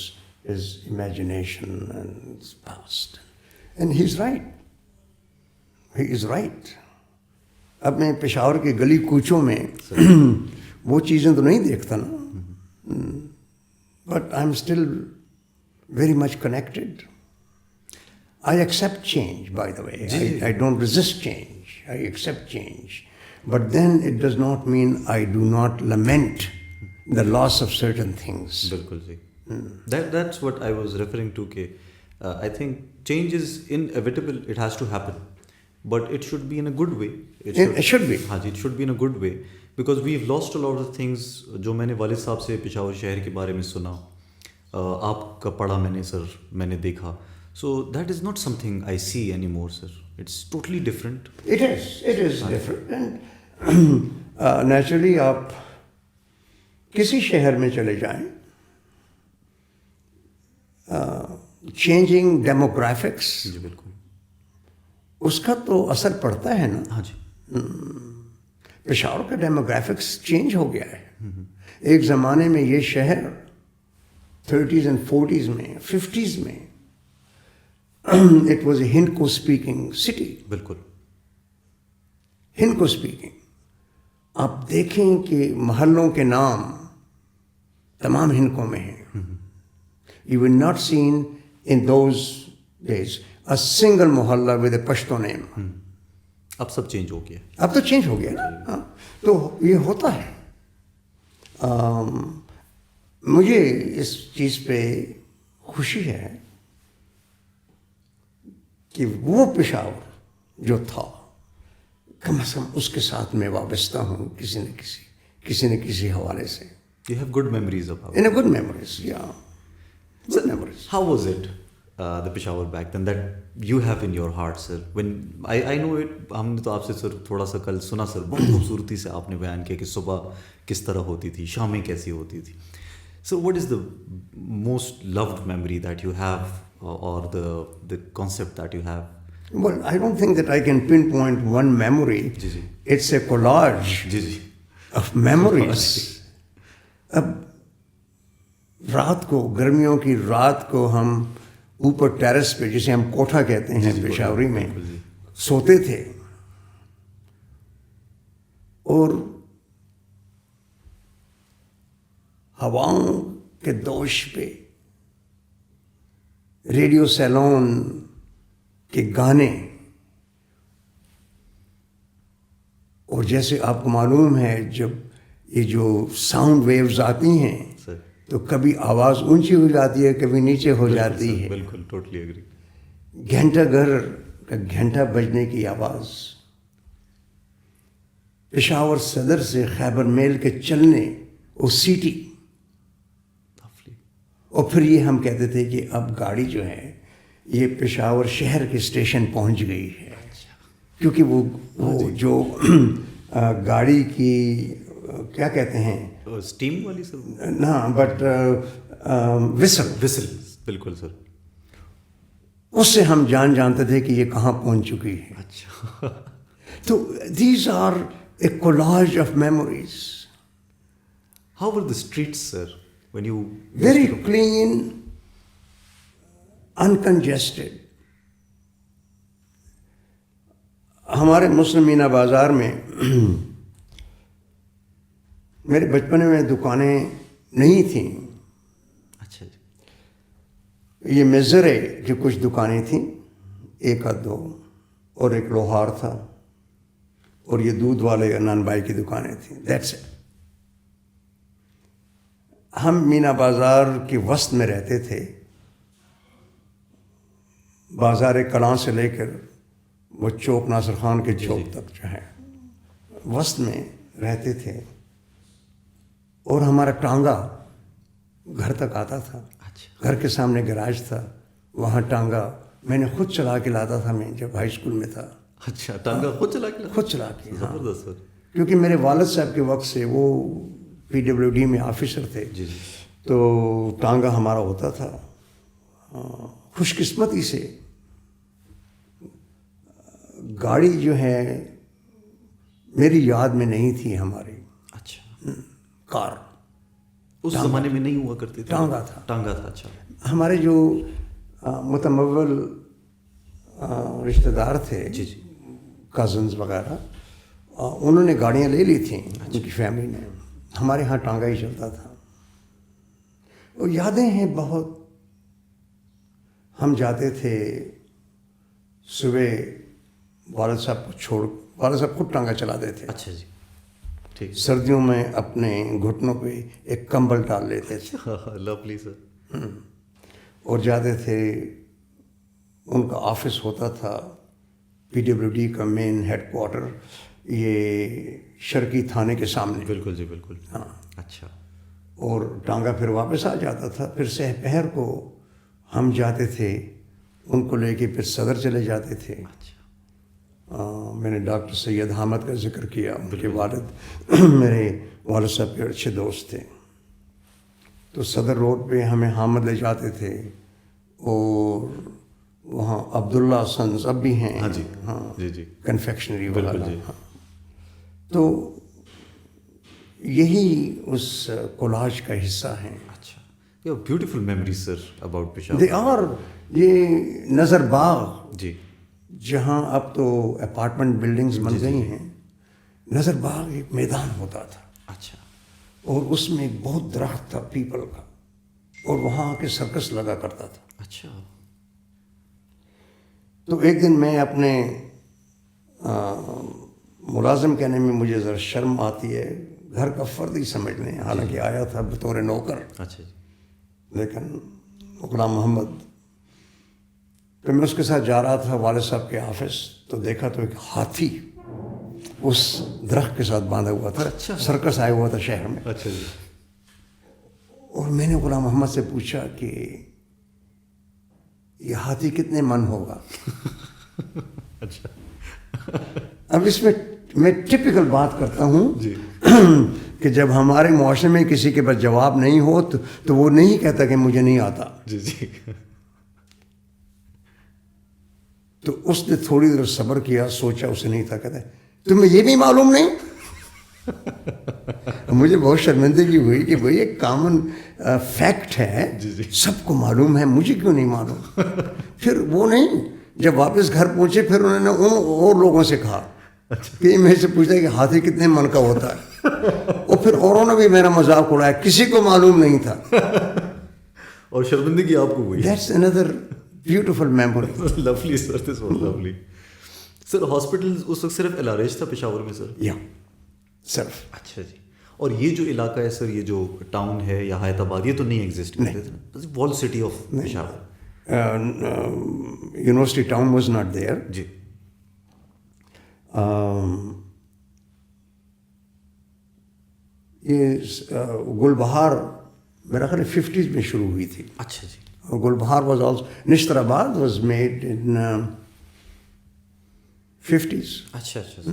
imagination and his past. And he's right. He is right. اب میں پشاور کے گلی کوچوں میں وہ چیزیں تو نہیں دیکھتا نا. But I'm still very much connected. I accept change, by the way. I don't resist change. I accept change. But then it does not mean I do not lament the loss of certain things. بالکل جی. That's what I was referring to. I think change is inevitable. It has to happen, but it should be in a good way. It should be. ہاں جی, it should be in a good way because we've lost a lot of things. جو میں نے والد صاحب سے پشاور شہر کے بارے میں سنا, آپ کا پڑھا میں نے سر, میں نے دیکھا. So that is not something I see anymore, sir. It's totally different. It is different. And naturally آپ کسی شہر میں چلے جائیں, چینجنگ ڈیموگرافکس, جی بالکل, اس کا تو اثر پڑتا ہے نا. ہاں جی. پشاور کا ڈیموگرافکس چینج ہو گیا ہے. ایک زمانے میں یہ شہر 30s and 40s میں 50s میں it was a Hindko speaking city. بالکل. Hindko speaking. آپ دیکھیں کہ محلوں کے نام تمام ہندکوں میں ہیں. You will not seen in those days a single محلہ with a پشتو name. اب سب چینج ہو گیا. اب تو چینج ہو گیا نا. تو یہ ہوتا ہے. مجھے اس چیز پہ خوشی ہے کہ وہ پشاور جو تھا کم از کم اس کے ساتھ میں وابستہ ہوں کسی نہ کسی حوالے سے. You have good memories about it. In a good memories, yeah. Good memories. How was it, the Peshawar back then that you have in your heart, sir? When I know it, ہم نے تو آپ سے سر تھوڑا سا کل سنا سر, بہت خوبصورتی سے آپ نے بیان کیا کہ صبح کس طرح ہوتی تھی, شامیں کیسی ہوتی تھی. So what is the most loved memory that you have, or the concept that you have? Well, I don't think that I can pinpoint one memory. G. It's a collage G. of memories. اب رات کو, گرمیوں کی رات کو ہم اوپر terrace پہ, جسے ہم کوٹھا کہتے ہیں پشاوری میں, سوتے تھے. اور ہواؤں کے دوش پہ ریڈیو سیلون کے گانے, اور جیسے آپ کو معلوم ہے جب یہ جو ساؤنڈ ویوز آتی ہیں تو کبھی آواز اونچی ہو جاتی ہے, کبھی نیچے ہو جاتی ہے. بالکل, ٹوٹلی ایگری. گھنٹہ گھر کا گھنٹہ بجنے کی آواز, پشاور صدر سے خیبر میل کے چلنے وہ سیٹی. اور پھر یہ ہم کہتے تھے کہ اب گاڑی جو ہے یہ پشاور شہر کے اسٹیشن پہنچ گئی ہے, کیونکہ وہ جو گاڑی کی کیا کہتے ہیں, اسٹیم والی سر, نہ بٹ وسل. بالکل سر. اس سے ہم جانتے تھے کہ یہ کہاں پہنچ چکی ہے. اچھا. تو these are a collage of memories. How were the streets, sir, when you Very clean, uncongested. ہمارے مسلم مینا بازار میں میرے بچپن میں دکانیں نہیں تھیں. اچھا جی. یہ میزر ہے کہ کچھ دکانیں تھیں, ایک آدھ دو, اور ایک لوہار تھا, اور یہ دودھ والے نان بھائی کی دکانیں تھیں. That's it. ہم مینا بازار کے وسط میں رہتے تھے. بازار کلاں سے لے کر وہ چوک ناصر خان کے چوک تک جو ہے وسط میں رہتے تھے, اور ہمارا ٹانگا گھر تک آتا تھا. اچھا. گھر کے سامنے گراج تھا, وہاں ٹانگا میں نے خود چلا کے لاتا تھا. میں جب ہائی اسکول میں تھا اچھا, ٹانگا خود چلا کے خود چلا کے. ہاں, زبردست سر. کیونکہ میرے والد صاحب کے وقت سے وہ PWD میں آفیسر تھے. جی جی. تو ٹانگا ہمارا ہوتا تھا. خوش قسمتی سے گاڑی جو ہے میری یاد میں نہیں تھی ہماری. اچھا. کار اس زمانے میں نہیں ہوا کرتی تھی. ٹانگا تھا. ٹانگا تھا. اچھا. ہمارے جو متمول رشتہ دار تھے, جی جی, کزنز وغیرہ, انہوں نے گاڑیاں لے لی تھیں ان کی فیملی نے. ہمارے ہاں ٹانگا ہی چلتا تھا. اور یادیں ہیں بہت. ہم جاتے تھے صبح, والد صاحب کو چھوڑ, والد صاحب خود ٹانگا چلاتے تھے. اچھا جی. ٹھیک. سردیوں میں اپنے گھٹنوں پہ ایک کمبل ڈال لیتے تھے. لولی سر. اور جاتے تھے. ان کا آفس ہوتا تھا PWD کا مین ہیڈ کوارٹر یہ شرقی تھانے کے سامنے. بالکل جی, بالکل. ہاں. اچھا. اور ٹانگا پھر واپس آ جاتا تھا. پھر سہ پہر کو ہم جاتے تھے, ان کو لے کے پھر صدر چلے جاتے تھے. اچھا. میں نے ڈاکٹر سید حامد کا ذکر کیا. ان کے والد میرے والد صاحب کے اچھے دوست تھے. تو صدر روڈ پہ ہمیں حامد لے جاتے تھے, اور وہاں عبداللہ سنز اب بھی ہیں. ہاں جی. ہاں جی جی, کنفیکشنری بالکل والا. جی. ہاں. تو یہی اس کولاج کا حصہ ہیں. اچھا. یہ beautiful memories sir about Peshawar. They are. یہ نظر باغ جی. جہاں اب تو اپارٹمنٹ بلڈنگز بن جی گئی ہیں, نظر باغ ایک میدان ہوتا تھا. اچھا. اور اس میں ایک بہت درخت تھا پیپل کا, اور وہاں آ کے سرکس لگا کرتا تھا. اچھا. تو ایک دن میں اپنے ملازم کہنے میں مجھے ذرا شرم آتی ہے, گھر کا فرد ہی سمجھ لیں, حالانکہ آیا تھا بطور نوکر. اچھا جی. لیکن غلام محمد, تو میں اس کے ساتھ جا رہا تھا والد صاحب کے آفس. تو دیکھا تو ایک ہاتھی اس درخت کے ساتھ باندھا ہوا تھا. اچھا. سرکس آیا ہوا تھا شہر میں. اچھا جی. اور میں نے غلام محمد سے پوچھا کہ یہ ہاتھی کتنے من ہوگا. اچھا. اب اس میں میں ٹپیکل بات کرتا ہوں جی. کہ جب ہمارے معاشرے میں کسی کے پاس جواب نہیں ہو تو وہ نہیں کہتا کہ مجھے نہیں آتا. جی جی. تو اس نے تھوڑی دیر صبر کیا, سوچا, اسے نہیں تھا. کہتا ہے تمہیں یہ بھی معلوم نہیں. مجھے بہت شرمندگی ہوئی کہ بھئی ایک کامن فیکٹ ہے, جی جی, سب کو معلوم ہے, مجھے کیوں نہیں معلوم. پھر وہ نہیں, جب واپس گھر پہنچے پھر انہوں نے ان اور لوگوں سے کہا کہ میں سے پوچھتا ہے کہ ہاتھی کتنے من کا ہوتا ہے. اور پھر اوروں نے بھی میرا مذاق اڑایا, کسی کو معلوم نہیں تھا. اور شرمندگی آپ کو ہوئی. That's another beautiful memory. lovely sir, this was lovely. Sir hospital اس وقت صرف LRH تھا پشاور میں سر؟ یا صرف. اچھا جی. اور یہ جو علاقہ ہے سر, یہ جو ٹاؤن ہے یا حیات آباد, یہ تو نہیں ایگزسٹ کرتے تھے, wall city of Peshawar. University town was not there. جی. یہ گل بہار میرا خیال 50s میں شروع ہوئی تھی. اچھا جی. گل بہار واز آلسو, نشتر آباد واز میڈ ان 50s. اچھا اچھا.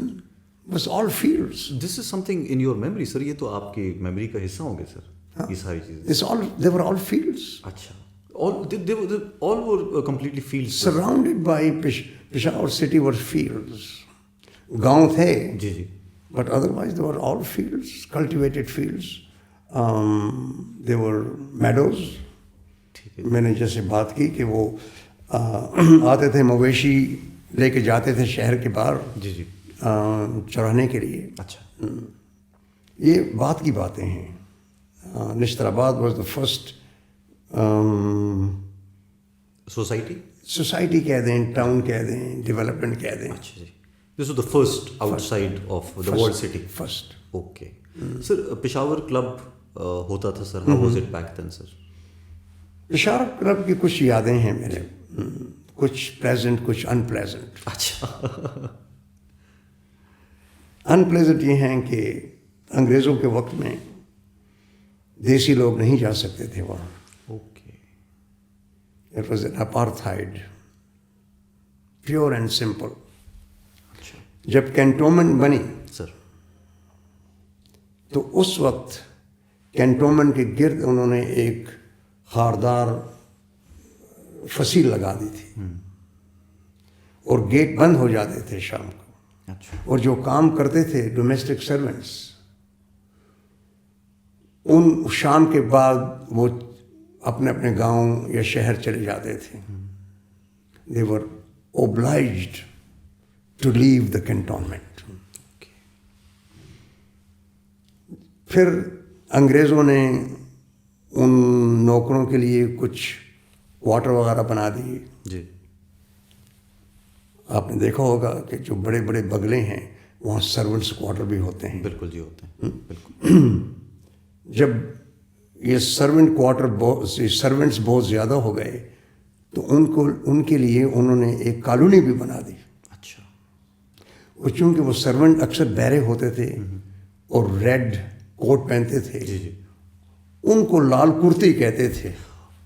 was all fields. This is something in your memory sir, یہ تو آپ کی میموری کا حصہ ہوں گے سر, یہ ساری چیزیں. They were all fields. اچھا. all were completely fields. Surrounded by Peshawar city were fields. گاؤں تھے جی جی. but otherwise they were all fields, cultivated fields. They were meadows. میں نے جیسے بات کی کہ وہ آتے تھے مویشی لے کے جاتے تھے شہر کے باہر جی جی. چرانے کے لیے. اچھا. یہ بات کی باتیں ہیں. نشتر آباد واز دا فرسٹ سوسائٹی کہہ دیں, ٹاؤن کہہ دیں, ڈیولپمنٹ کہہ دیں. اچھا جی. This was the first outside of the world city. First. Okay sir. Peshawar club ہوتا تھا sir. How was it back then sir? Peshawar club کی کچھ یادیں ہیں میرے, کچھ پلیزنٹ کچھ ان پلیزنٹ. اچھا. ان پلیزنٹ یہ ہیں کہ انگریزوں کے وقت میں دیسی لوگ نہیں جا سکتے تھے وہاں. Okay. It was an apartheid, pure and simple. اچھا. جب کینٹونمنٹ بنی سر تو اس وقت کینٹونمنٹ کے گرد انہوں نے ایک خاردار فصیل لگا دی تھی اور گیٹ بند ہو جاتے تھے شام کو. اچھا. اور جو کام کرتے تھے ڈومیسٹک سرونٹس, ان شام کے بعد وہ اپنے اپنے گاؤں یا شہر چلے جاتے تھے. they were obliged to leave the cantonment. پھر انگریزوں نے ان نوکروں کے لیے کچھ کوارٹر وغیرہ بنا دیے. جی. آپ نے دیکھا ہوگا کہ جو بڑے بڑے بگلے ہیں وہاں سرونٹس کوارٹر بھی ہوتے ہیں. بالکل جی ہوتے ہیں. بالکل. جب یہ سرونٹ کوارٹر سرونٹس بہت زیادہ ہو گئے تو ان کے لیے انہوں نے ایک کالونی بھی بنا دی. اچھا. وہ چونکہ وہ سرونٹ اکثر بہرے ہوتے تھے اور ریڈ کوٹ پہنتے تھے. جی جی. ان کو لال کرتی کہتے تھے.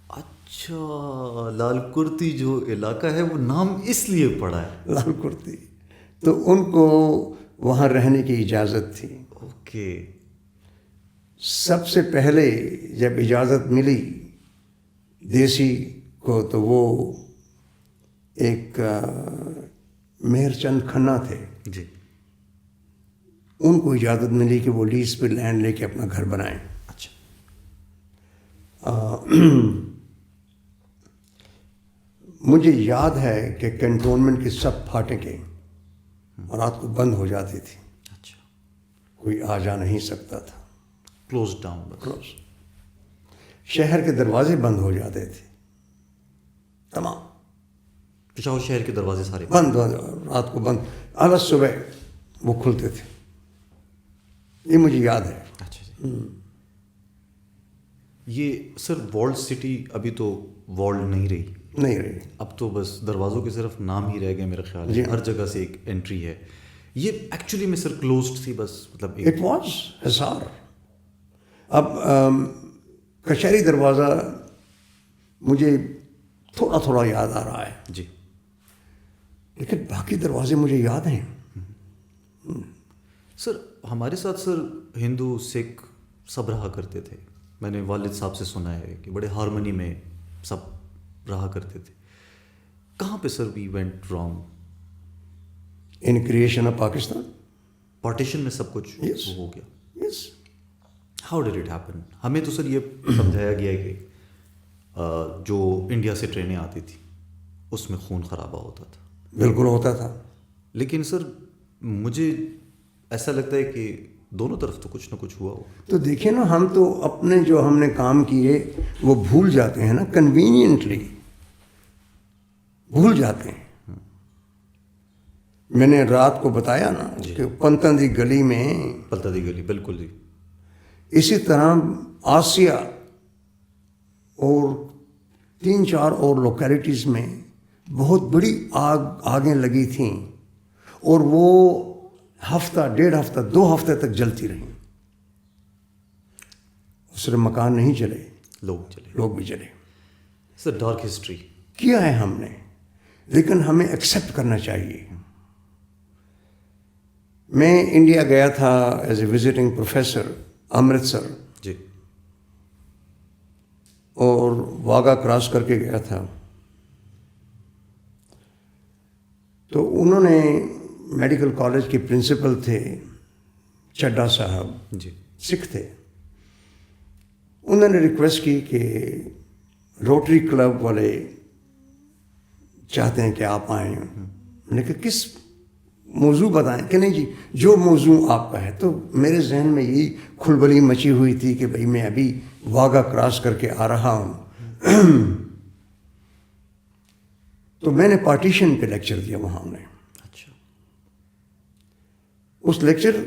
اچھا. لال کرتی جو علاقہ ہے وہ نام اس لیے پڑا ہے لال کرتی. تو ان کو وہاں رہنے کی اجازت تھی. اوکے. سب سے پہلے جب اجازت ملی دیسی کو تو وہ ایک مہر چند کھنہ تھے. جی. ان کو اجازت ملی کہ وہ لیز پہ لینڈ لے کے اپنا گھر بنائیں. اچھا. مجھے یاد ہے کہ کنٹونمنٹ کی سب پھاٹکیں رات کو بند ہو جاتی تھی. اچھا. کوئی آ جا نہیں سکتا تھا. Close down. کلوز. شہر کے دروازے بند ہو جاتے تھے تمام. پشاور شہر کے دروازے سارے بند رات کو بند. اعلیٰ صبح وہ کھلتے تھے. یہ مجھے یاد ہے. اچھا جی. یہ سر والڈ سٹی ابھی تو والڈ نہیں رہی. اب تو بس دروازوں کے صرف نام ہی رہ گئے میرا خیال ہے. ہر جگہ سے ایک انٹری ہے. یہ ایکچولی میں سر کلوزڈ تھی بس, مطلب اٹ واز حصار. اب کچہری دروازہ مجھے تھوڑا تھوڑا یاد آ رہا ہے. جی. لیکن باقی دروازے مجھے یاد ہیں. سر ہمارے ساتھ سر ہندو سکھ سب رہا کرتے تھے. میں نے والد صاحب سے سنا ہے کہ بڑے ہارمنی میں سب رہا کرتے تھے. کہاں پہ sir we went wrong in creation of Pakistan? Partition میں سب کچھ ہو گیا. Yes. How did it happen? ہمیں تو سر یہ سمجھایا گیا ہے کہ جو انڈیا سے ٹرینیں آتی تھی اس میں خون خرابہ ہوتا تھا. بالکل ہوتا تھا. لیکن سر مجھے ایسا لگتا ہے کہ دونوں طرف تو کچھ نہ کچھ ہوا ہو. تو دیکھیں نا, ہم تو اپنے جو ہم نے کام کیے وہ بھول جاتے ہیں نا, کنوینئنٹلی بھول جاتے ہیں. میں نے رات کو بتایا نا کہ پنتن دی گلی میں, پلتا دی گلی, بالکل جی. اسی طرح آسیا اور 3-4 اور لوکیلٹیز میں بہت بڑی آگیں لگی تھیں اور وہ ہفتہ 1.5 ہفتہ 2 ہفتے تک جلتی رہیں. صرف مکان نہیں جلے, لوگ بھی جلے. سر ڈارک ہسٹری کیا ہے ہم نے, لیکن ہمیں ایکسیپٹ کرنا چاہیے. میں انڈیا گیا تھا as a visiting professor Amritsar. جی. اور واگا کراس کر کے گیا تھا. تو انہوں نے میڈیکل کالج کے پرنسپل تھے چڈا صاحب, جی سکھ تھے. انہوں نے ریکویسٹ کی کہ روٹری کلب والے چاہتے ہیں کہ آپ آئیں. میں نے کہا کس موضوع بتائیں. کہ نہیں جی جو موضوع آپ کا ہے. تو میرے ذہن میں یہی کھلبلی مچی ہوئی تھی کہ بھئی میں ابھی واگا کراس کر کے آ رہا ہوں. تو میں نے پارٹیشن پہ لیکچر دیا وہاں نے. اچھا. اس لیکچر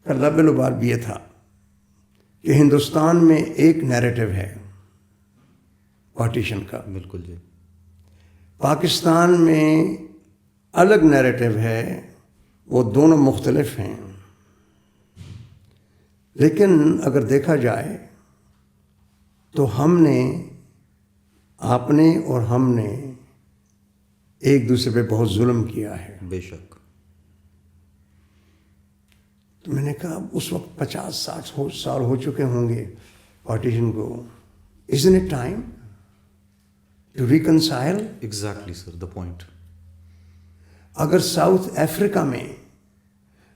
کا لب لباب بھی یہ تھا کہ ہندوستان میں ایک نیریٹو ہے پارٹیشن کا, بالکل جی. پاکستان میں الگ نیریٹو ہے, وہ دونوں مختلف ہیں. لیکن اگر دیکھا جائے تو ہم نے, آپ نے اور ہم نے ایک دوسرے پہ بہت ظلم کیا ہے. بے شک. تو میں نے کہا اس وقت 50-60 سال ہو چکے ہوں گے پارٹیشن کو. Isn't it time to reconcile? Exactly sir, the point. اگر ساؤتھ افریقہ میں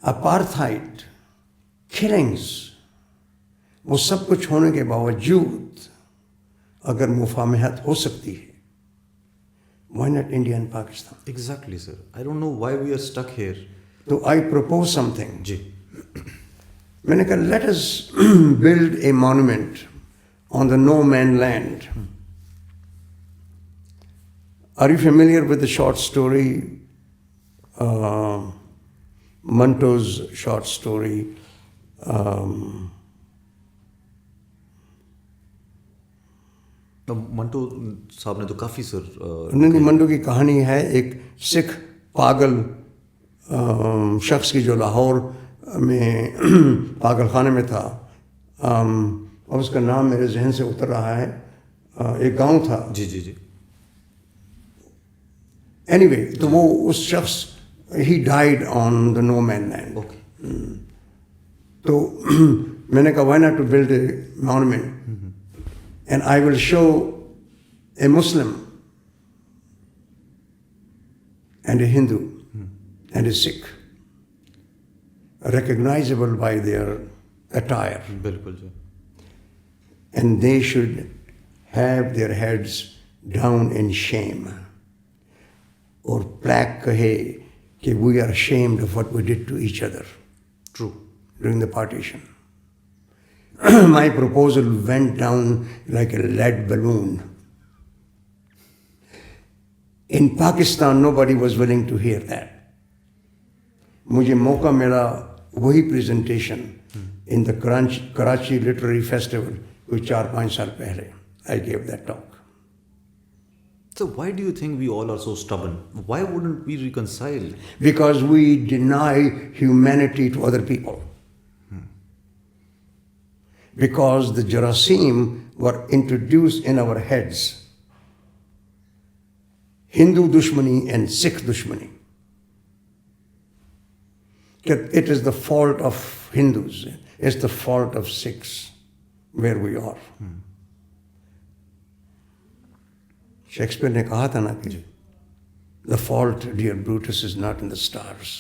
اپارتھائڈ کلنگز, وہ سب کچھ ہونے کے باوجود اگر مفاہمت ہو سکتی ہے, why not India and Pakistan? Exactly sir. I don't know why we are stuck here. تو I propose something. جی. میں نے کہا let us build a monument on the no man land. Are you familiar with the short story, Manto's short story, Manto صاحب نے تو کافی سر نہیں, منٹو کی کہانی ہے ایک سکھ پاگل شخص کی جو لاہور میں پاگل خانے میں تھا, اور اس کا نام میرے ذہن سے اتر رہا ہے, ایک گاؤں تھا. جی جی جی. اینی وے, تو وہ اس شخص ہی died on the no man land. Okay. تو میں نے کہا why not to build a monument and I will show a Muslim and a Hindu and a Sikh recognizable by their attire. بالکل جی. And they should have their heads down in shame. اور plaque کہے کہ we are ashamed of what we did to each other. True. During the partition. My proposal went down like a lead balloon. In Pakistan, nobody was willing to hear that. مجھے موقع ملا وہی presentation ان دا Karachi literary festival کوئی 4-5 سال پہلے. I gave that talk. So why do you think we all are so stubborn? Why wouldn't we reconcile? Because we deny humanity to other people. Because the Jarasim were introduced in our heads. Hindu dushmani and Sikh dushmani. It is the fault of Hindus. It's the fault of Sikhs where we are. Shakespeare نے کہا تھا نا کہ the fault, dear Brutus, is not in the stars,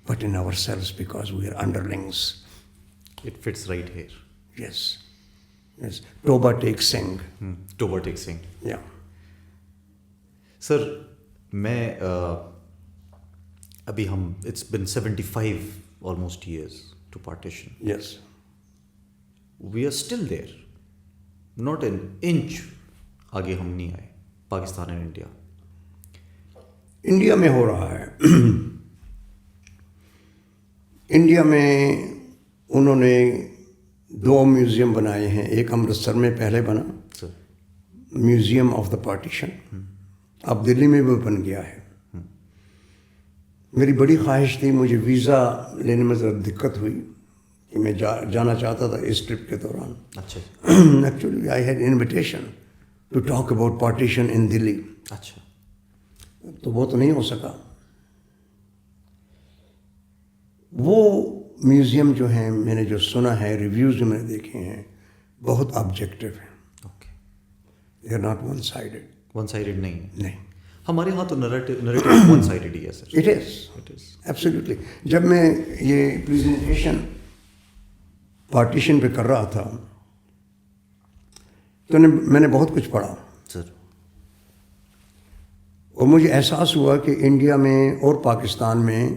but in ourselves because we are underlings. It fits right here. Yes. Yes. Toba takes sing. Toba takes sing. Yeah. Sir, میں ابھی ہم it's been 75 almost years to partition. Yes. We are still there. Not an inch آگے ہم نہیں آئے. Pakistan and India. India میں ہو رہا ہے. انڈیا میں انہوں نے 2 میوزیم بنائے ہیں. ایک امرتسر میں پہلے بنا, میوزیم آف دا پارٹیشن. اب دلی میں بھی بن گیا ہے. میری بڑی خواہش تھی, مجھے ویزا لینے میں ذرا دقت ہوئی کہ میں جانا چاہتا تھا اس ٹرپ کے دوران. اچھا. Actually I had invitation to talk about partition in Delhi. اچھا. تو وہ تو نہیں ہو سکا. وہ میوزیم جو ہیں, میں نے جو سنا ہے, ریویوز جو میں نے دیکھے ہیں, بہت آبجیکٹو ہیں. Okay. They are not one sided. One sided نہیں ہے. نہیں. ہمارے ہاں تو نریٹو ون سائڈڈ ہی ہے سر. It is absolutely. جب میں یہ پریزنٹیشن پارٹیشن پہ کر رہا تھا تو میں نے بہت کچھ پڑھا سر. اور مجھے احساس ہوا کہ انڈیا میں اور پاکستان میں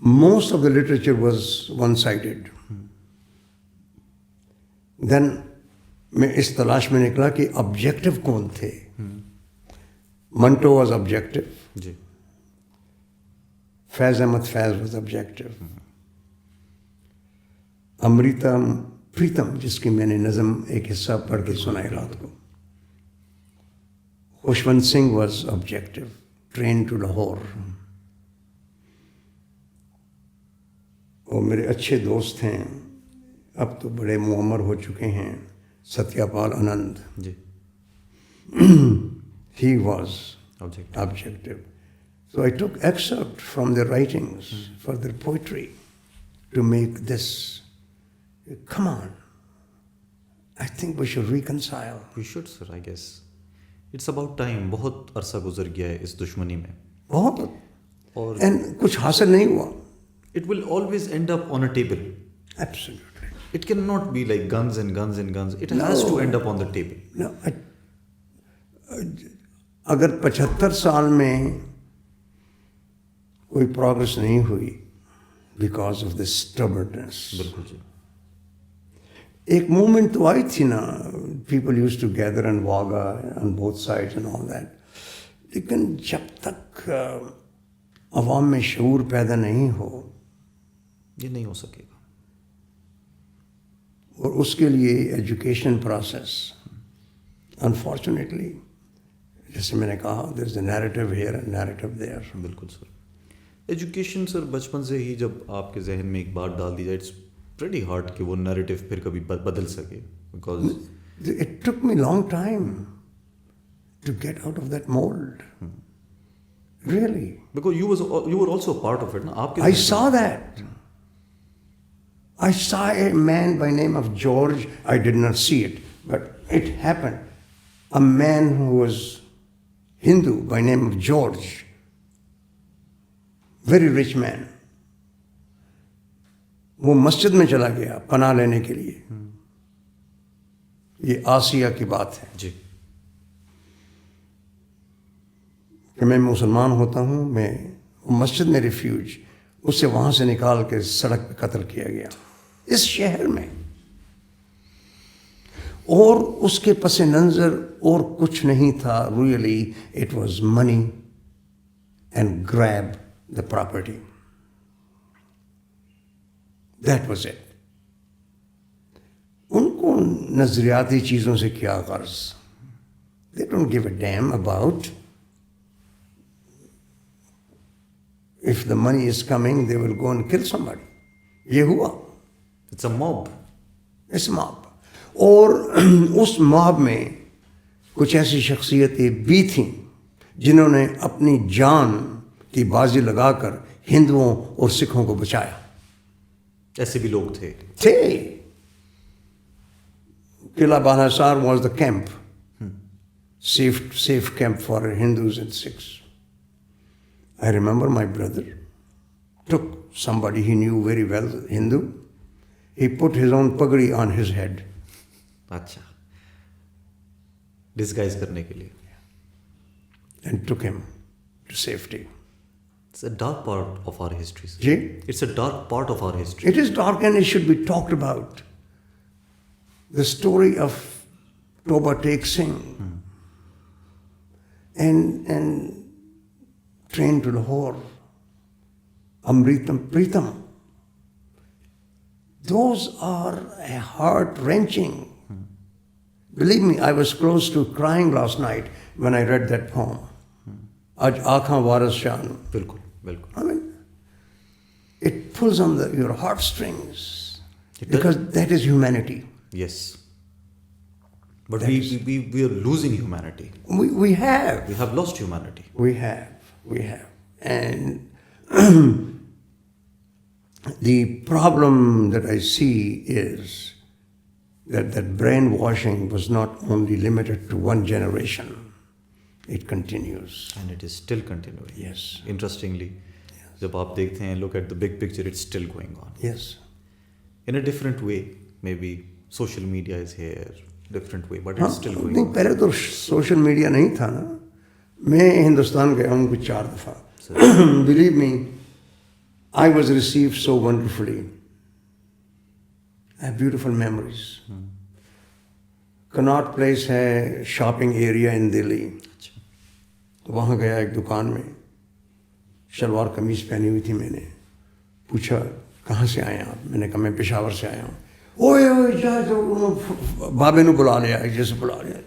most of the literature was one sided. Then میں اس تلاش میں نکلا کہ آبجیکٹو کون تھے. Manto was objective. جی. Faiz Ahmed Faiz was objective. امریتا پریتم جس کی میں نے نظم ایک حصہ پڑھ کے سنائی رات کو. Khushwant Singh was objective. Train to Lahore. وہ میرے اچھے دوست ہیں, اب تو بڑے معمر ہو چکے ہیں, ستیہ پال آنند. جی. He was object. objective. So I took excerpt from their writings for their poetry to make this. Come on. I think we should reconcile. We should sir. I guess it's about time. بہت عرصہ گزر گیا ہے اس دشمنی میں. بہت. اور And کچھ حاصل نہیں ہوا. It will always end up on a table. Absolutely. It can not be like guns and guns and guns. It has to end up on the table. No, اگر 75 سال میں کوئی پروگرس نہیں ہوئی بیکاز آف دس stubbornness. بالکل جی. ایک movement تو آئی تھی نا, people use to gather and Wagah on both side and all that. لیکن جب تک عوام میں شعور پیدا نہیں ہو, یہ نہیں ہو سکے گا. اور اس کے لیے ایجوکیشن پروسیس انفارچونیٹلی, جیسے میں نے کہا, there is a narrative here and narrative there. بالکل سر. ایجوکیشن سر بچپن سے ہی جب آپ کے ذہن میں ایک بات ڈال دی جائے, اٹس پریٹی ہارڈ کہ وہ نیریٹو پھر کبھی بدل سکے. Because It took me long time to get out of that mold. Really. Because you were also a part of it نا. آپ کے I saw that. I saw a man by name of George. I did not see it, but it happened. A man who was Hindu by name of George, very rich man. وہ مسجد میں چلا گیا پناہ لینے کے لیے. یہ آسیہ کی بات ہے جی. کہ میں مسلمان ہوتا ہوں, میں مسجد میں ریفیوج, اسے وہاں سے نکال کے سڑک پہ قتل کیا گیا اس شہر میں. اور اس کے پس منظر اور کچھ نہیں تھا. Really it was money and grab the property. That was it. ان کو نظریاتی چیزوں سے کیا غرض. They don't give a damn about if the money is coming, they will go and kill somebody. یہ ہوا. It's a mob. It's a mob. اور اس موب میں کچھ ایسی شخصیتیں بھی تھیں جنہوں نے اپنی جان کی بازی لگا کر ہندوؤں اور سکھوں کو بچایا. ایسے بھی لوگ تھے. قلعہ بالاسار was the camp, safe camp for Hindus and Sikhs. I remember my brother took somebody he knew very well, Hindu. He put his own pagadi on his head. اچھا, ڈسگائز کرنے کے لیے. And took him to safety. It's a dark part of our history. Ji? It's a dark part of our history. It is dark and it should be talked about. The story of Toba Tek Singh and Train to Lahore, Amritam Pritam. Those are heart-wrenching. Believe me, I was close to crying last night when I read that poem. Aj Aakhan Waras Shan. بالکل بالکل. I mean, it pulls on your heartstrings because that is humanity. Yes. But we are losing humanity. We have. We have lost humanity. We have. And the problem that I see is that brainwashing was not only limited to one generation, it continues. And it is still continuing. Yes. Interestingly, جب آپ دیکھتے ہیں look at the big picture, it's still going on. Yes. In a different way, maybe social media is here, different way, but it's still going نہیں on. پہلے تو social media نہیں تھا نا. میں ہندوستان گیا ہوں کچھ 4 دفعہ. Believe me, I was received so wonderfully. I have beautiful memories. Connaught place ہے شاپنگ ایریا ان دلی. وہاں گیا ایک دکان میں, شلوار قمیض پہنی ہوئی تھی. میں نے پوچھا کہاں سے آئے آپ؟ میں نے کہا میں پشاور سے آیا ہوں. اوئے اوئے بابے نے بلا لیا, جیسے بلا لیا.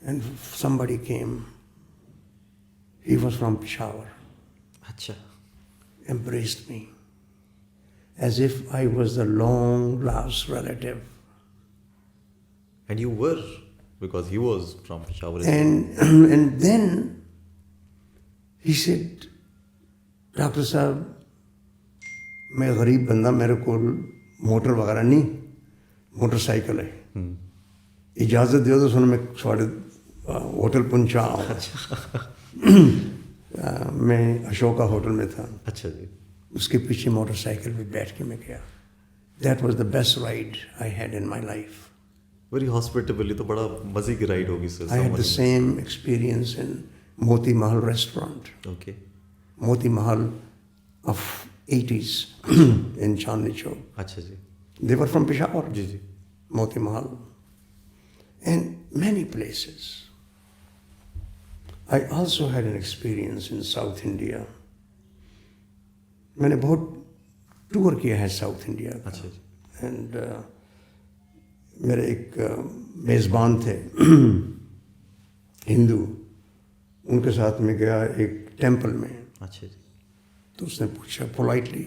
And somebody came. He was from Peshawar. اچھا. Embraced me as if I was the long lost relative. And you were, because he was from Peshawar. And then he said, doctor صاحب میں غریب بندہ, میرے کو موٹر وغیرہ نہیں, motor cycle ہے, اجازت دیو تو سن میں تھوڑے ہوٹل پہنچا آؤں. میں اشوکا ہوٹل میں تھا. اچھا جی. اس کے پیچھے موٹر سائیکل پہ بیٹھ کے میں گیا. That was the best ride I had in my life. Very hospitably, تو بڑا مزے کی رائڈ ہوگی sir. I had the same experience in Moti Mahal restaurant. Okay. Moti Mahal of 80s in Chandni Chowk. اچھا جی. They were from Peshawar. G G. Moti Mahal. And many places. I also had an experience in South India. میں نے بہت tour کیا ہے south India کا. اچھا جی. And میرے ایک میزبان تھے ہندو, ان کے ساتھ میں گیا ایک ٹیمپل میں. اچھا جی. تو اس نے پوچھا politely,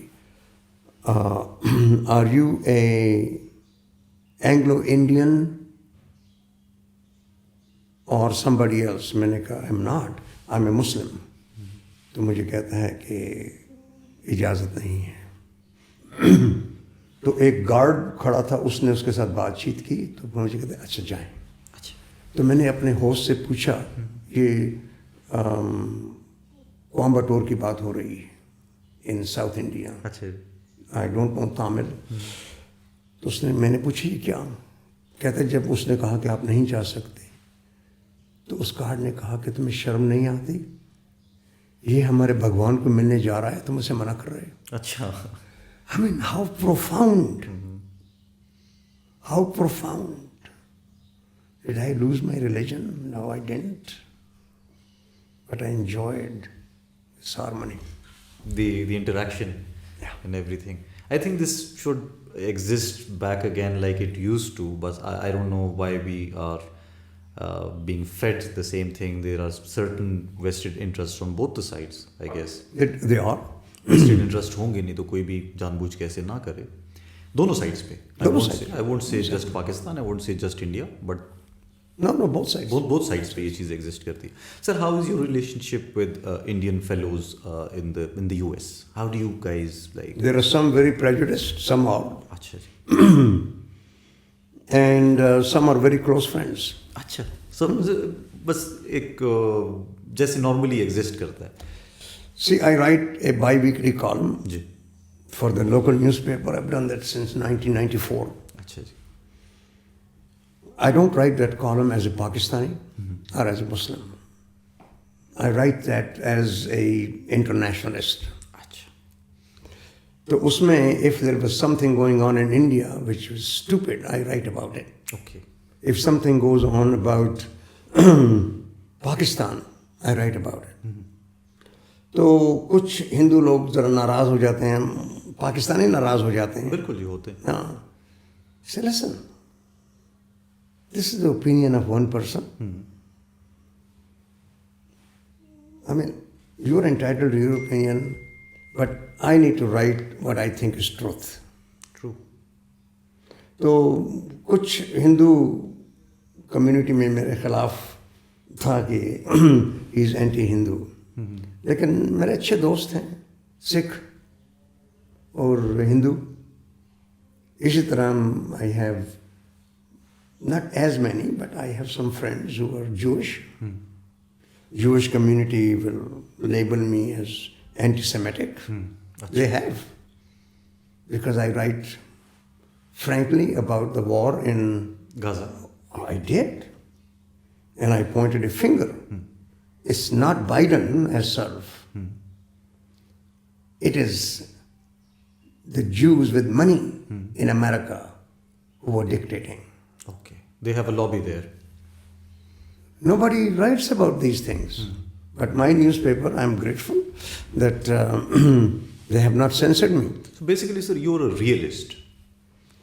are you a Anglo Indian اور somebody else؟ میں نے کہا I am not, I am a Muslim. تو مجھے کہتا ہے کہ اجازت نہیں ہے. تو ایک گارڈ کھڑا تھا, اس نے اس کے ساتھ بات چیت کی. تو مجھے کہتے ہیں اچھا جائیں. اچھا. تو میں نے اپنے ہوسٹ سے پوچھا کہ کوئمبٹور کی بات ہو رہی ہے ان ساؤتھ انڈیا. اچھا. I don't know Tamil. تو اس نے, میں نے پوچھی یہ کیا؟ کہتا ہے جب اس نے کہا کہ آپ نہیں جا سکتے, تو اس گارڈ نے کہا کہ تمہیں شرم نہیں آتی؟ یہ ہمارے بھگوان کو ملنے جا رہا ہے, تم اسے منع کر رہے. اچھا. I mean, how profound. How profound. Did I lose my religion? No, I didn't. But I enjoyed this harmony. The interaction. Yeah. And everything. I think this should exist back again like it used to, but I don't know why we are being fed the same thing. There are certain vested interests from both the sides, I guess. They are. vested interest ہوں گے, نہیں تو کوئی بھی جان بوجھ کے ایسے نہ کرے. دونوں سائڈس پہ. I won't say just Pakistan, I won't say just India, but No, both sides. both sides پہ یہ چیز ایگزسٹ کرتی ہے. Sir, how is your relationship with Indian fellows in the US? How do you guys like? There are some very prejudiced, some are. اچھا جی. And some are very close friends. اچھا. سر بس ایک جیسے نارملی ایگزسٹ کرتا ہے. See, I write a bi-weekly column G. for the local newspaper. I've done that since 1994. اچھا جی. I don't write that column as a Pakistani or as a Muslim. I write that as a internationalist. اچھا. تو اس میں if there was something going on in India which was stupid, I write about it. Okay. If something goes on about Pakistan, I write about it. تو کچھ ہندو لوگ ذرا ناراض ہو جاتے ہیں, پاکستانی ناراض ہو جاتے ہیں. بالکل یہ ہوتے ہیں. ہاں. Say, listen, this is the opinion of one person. I mean, you are entitled to your opinion, but I need to write what I think is truth. True. تو کچھ ہندو کمیونٹی میں میرے خلاف تھا کہ ہی از اینٹی ہندو. لیکن میرے اچھے دوست ہیں سکھ اور ہندو. اسی طرح I have not as many, but I have some friends who are Jewish. Jewish community will label me as anti-Semitic. They have. Because I write frankly about the war in Gaza. I did. And I pointed a finger. It's not Biden as such. It is the Jews with money in America who are dictating. Okay. They have a lobby there. Nobody writes about these things. But my newspaper, I'm grateful that they have not censored me. So basically, sir, you're a realist.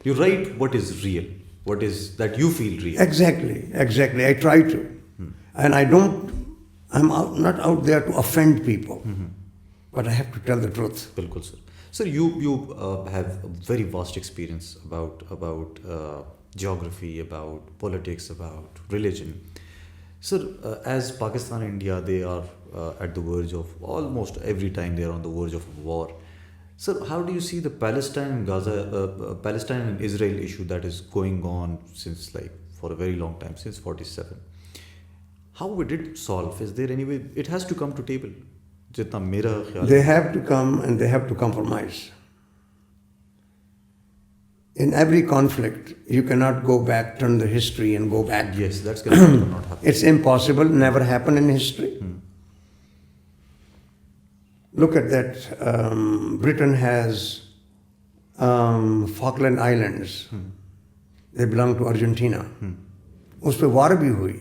You write what is real, what is that you feel real. Exactly. I try to. And not out there to offend people. But I have to tell the truth. Bilkul, sir. Sir, you have a very vast experience about geography, about politics, about religion. Sir, as Pakistan and India, they are at the verge of, almost every time they are on the verge of a war. Sir, how do you see the Palestine and Israel issue that is going on since for a very long time, since 47? How would it solve? Is there any way? It has to come to table. Jitna mera khayal. They have to come and they have to compromise. In every conflict, you cannot go back, turn the history and go back. Yes, that's going to not happen. It's impossible, never happened in history. Look at that. Britain has Falkland Islands. They belong to Argentina. Us pe war bhi hui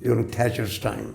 during Thatcher's time.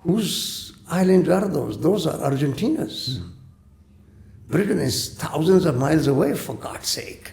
Whose islands are those? Those are Argentina's. Britain is thousands of miles away, for God's sake.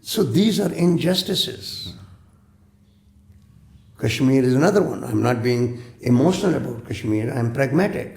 So these are injustices. Kashmir is another one. I'm not being emotional about Kashmir. I'm pragmatic.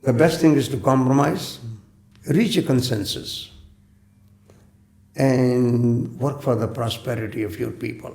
The best thing is to compromise, reach a consensus, and work for the prosperity of your people.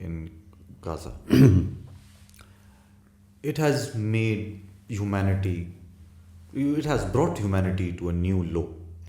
in Gaza, it has made humanity, it has brought humanity to a new low.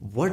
What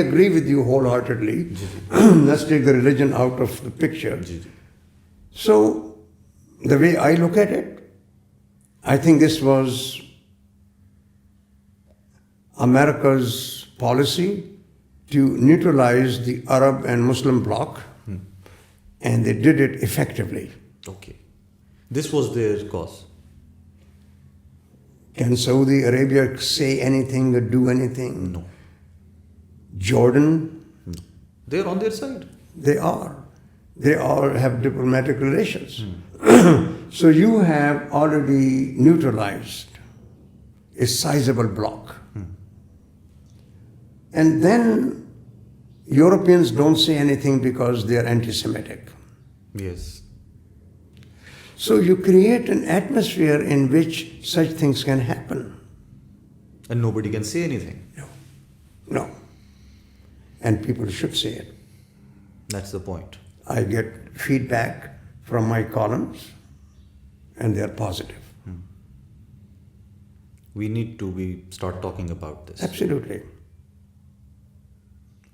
agree with you wholeheartedly. Let's take the religion out of the picture. So, the way I look at it, I think this was America's policy to neutralize the Arab and Muslim bloc, and they did it effectively. Okay. This was their cause. Can Saudi Arabia say anything or do anything? No. Jordan? No. They're on their side. They are. They all have diplomatic relations. So you have already neutralized a sizable bloc. And then Europeans don't say anything because they are anti-Semitic. Yes. So you create an atmosphere in which such things can happen. And nobody can say anything. No. And people should say it. That's the point. I get feedback from my columns, and they are positive. We need to start talking about this. Absolutely.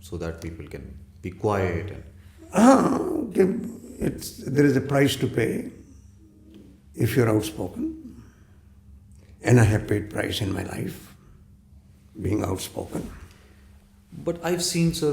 so that people can be quiet. There is a price to pay if you're outspoken. And I have paid price in my life, being outspoken. But I've seen, sir,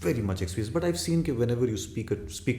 very much experience. But I've seen that whenever you speak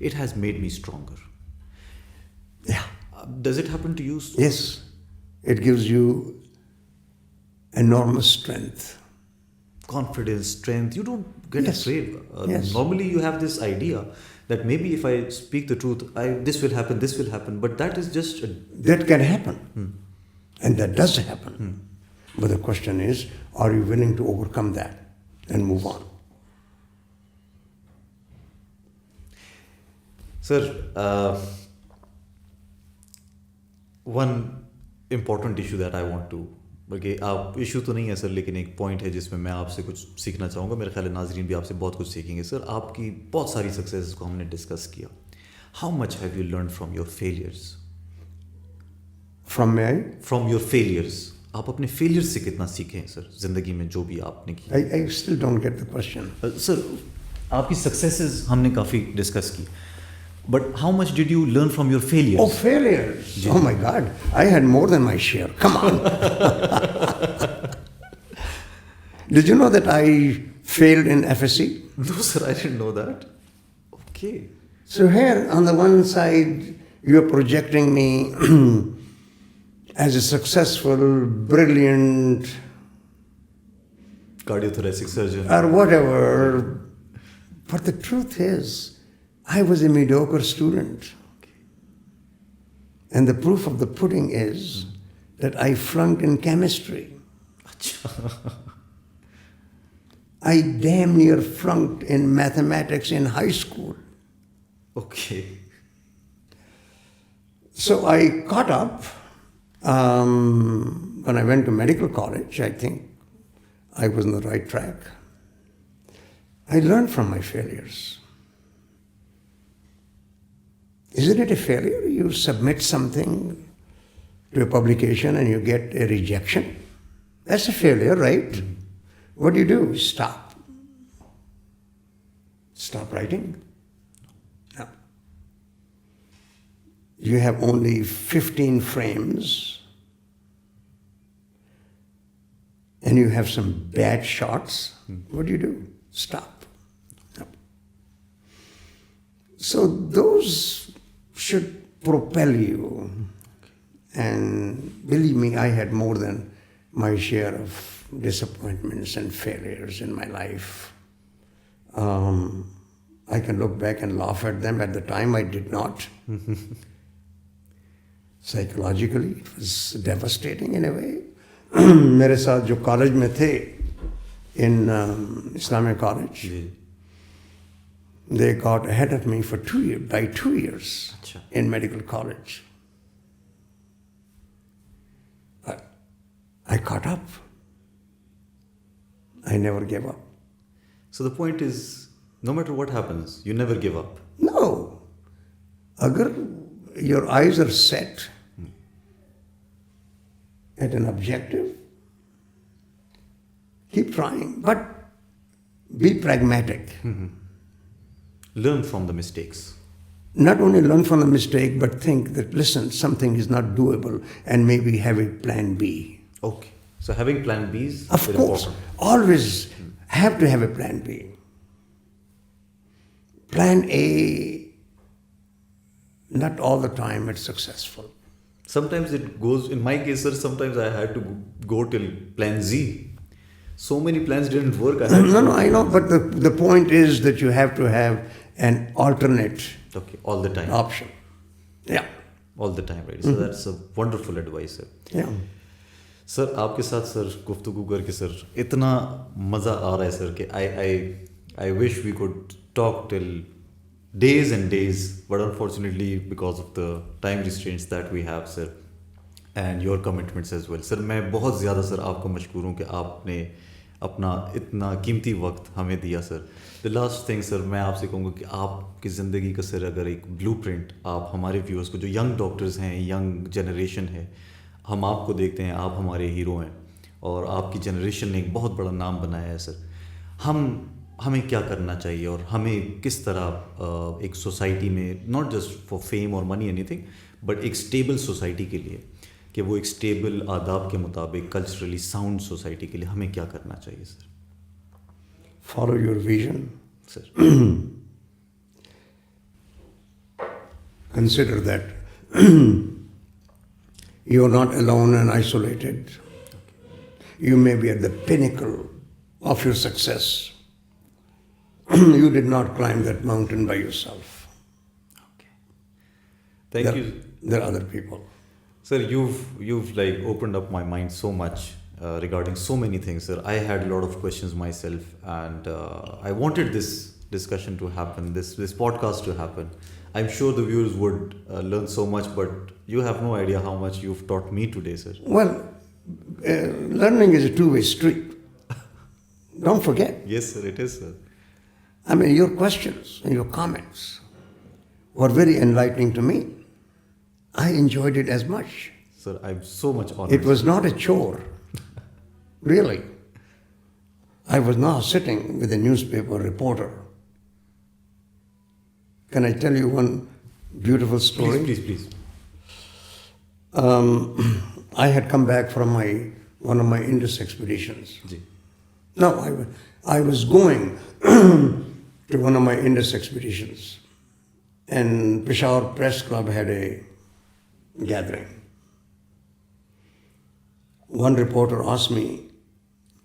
it has made me stronger. Yeah. Does it happen to you? Yes. It gives you enormous strength. Confidence, strength. You don't get Yes. afraid. Yes. Normally you have this idea that maybe if I speak the truth, this will happen, but that is just That can happen. And that does happen. But the question is, are you willing to overcome that and move on? Sir, one important issue that I want to, بلکہ آپ issue تو نہیں ہے سر, لیکن ایک point ہے جس میں میں آپ سے کچھ سیکھنا چاہوں گا. میرے خیال ہے ناظرین بھی آپ سے بہت کچھ سیکھیں گے. سر, آپ کی بہت ساری سکسیز کو ہم نے ڈسکس کیا. How much have you learn from your failures? From your failures, آپ اپنے فیلئر سے کتنا سیکھے ہیں سر زندگی میں جو بھی آپ نے کی؟ I still don't get the question. سر, آپ کی سکسیسز ہم نے کافی ڈسکس کی, but how much did you learn from your failures? Oh, failures. Oh my God. I had more than my share. Come on. Did you know that I failed in FSC? No, sir, I didn't know that. Okay. So here on the one side, you're projecting me as a successful, brilliant, Cardiothoracic surgeon. or whatever. But the truth is, I was a mediocre student. And the proof of the pudding is that I flunked in chemistry. I damn near flunked in mathematics in high school. Okay. So I caught up. When I went to medical college, I think I was on the right track. I learned from my failures. Isn't it a failure? You submit something to a publication and you get a rejection. That's a failure, right? What do? Stop. Stop writing. No. You have only 15 frames and you have some bad shots. What do? Stop. No. So those should propel you. And believe me, I had more than my share of disappointments and failures in my life. I can look back and laugh at them. At the time, I did not. Psychologically, it was devastating in a way. میرے ساتھ جو college میں تھے in Islamic College, they got ahead of me by 2 years in medical college. But I caught up. I never gave up. So the point is, no matter what happens, you never give up. No. Agar your eyes are set at an objective, keep trying, but be pragmatic. Learn from the mistakes. Not only learn from the mistake, but think that, listen, something is not doable and maybe have a plan B. Okay. So having plan Bs is Of very course, important. always have to have a plan B. Plan A, not all the time it's successful. Sometimes it goes, in my case, sir, sometimes I had to go till plan Z. So many plans didn't work. No, I know, but the point is that you have to have an alternate Okay, all the time. option. Yeah. All the time, right? So that's a wonderful advice, sir. Yeah. سر, آپ کے ساتھ سر گفتگو کر کے سر اتنا مزہ آ رہا ہے سر کہ I wish we could talk till days and days, but unfortunately because of the time restraints that we have, sir, and your commitments as well. سر, میں بہت زیادہ سر آپ کو مشکور ہوں کہ آپ نے اپنا اتنا قیمتی وقت ہمیں دیا. سر, the last thing سر, میں آپ سے کہوں گا کہ آپ کی زندگی کا سر اگر ایک بلو پرنٹ آپ ہمارے ویورز کو, جو ینگ ڈاکٹرز ہیں, ینگ جنریشن ہے, ہم آپ کو دیکھتے ہیں, آپ ہمارے ہیرو ہیں اور آپ کی جنریشن نے ایک بہت بڑا نام بنایا ہے سر, ہمیں کیا کرنا چاہیے اور ہمیں کس طرح ایک سوسائٹی میں, ناٹ جسٹ فار فیم اور منی اینی تھنگ, بٹ ایک اسٹیبل سوسائٹی کے لیے, کہ وہ ایک اسٹیبل آداب کے مطابق کلچرلی ساؤنڈ سوسائٹی کے لیے ہمیں کیا کرنا چاہیے سر؟ Follow your vision. Sir, Consider that you are not alone and isolated. You may be at the pinnacle of your success. You did not climb that mountain by yourself. Thank there, you. there are other people. Sir, you've like opened up my mind so much regarding so many things, sir. I had a lot of questions myself, and I wanted this discussion to happen, this podcast to happen. I'm sure the viewers would learn so much, but you have no idea how much you've taught me today, sir. Well, learning is a two-way street. Don't forget. Yes, sir, it is, sir. I mean, your questions and your comments were very enlightening to me. I enjoyed it as much. Sir, I'm so much honored. It was not a chore, really. I was now sitting with a newspaper reporter. Can I tell you one beautiful story? Please. I had come back from one of my Indus expeditions. Ji. No, I was going to one of my Indus expeditions, and Peshawar Press Club had a gathering. One reporter asked me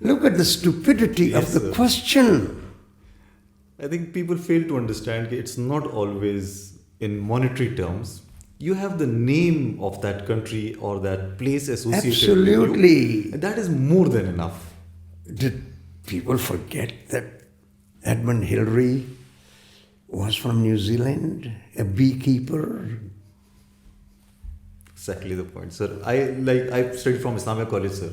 Look at the stupidity Yes, of the sir. question. I think people fail to understand that it's not always in monetary terms. You have the name of that country or that place associated with you. Absolutely. That is more than enough. Did people forget that Edmund Hillary was from New Zealand, a beekeeper? Exactly the point, sir. I studied from Islamic College, sir.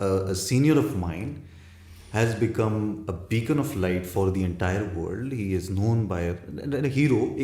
a senior of mine has become a beacon of light for the entire world. He is known by a hero,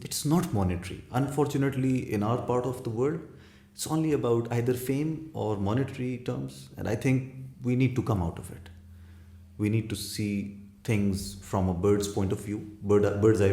It's not monetary. Unfortunately, in our part of the world, it's only about either fame or monetary terms. And I think we need to come out of it. We need to see things from a bird's point of view, bird's eye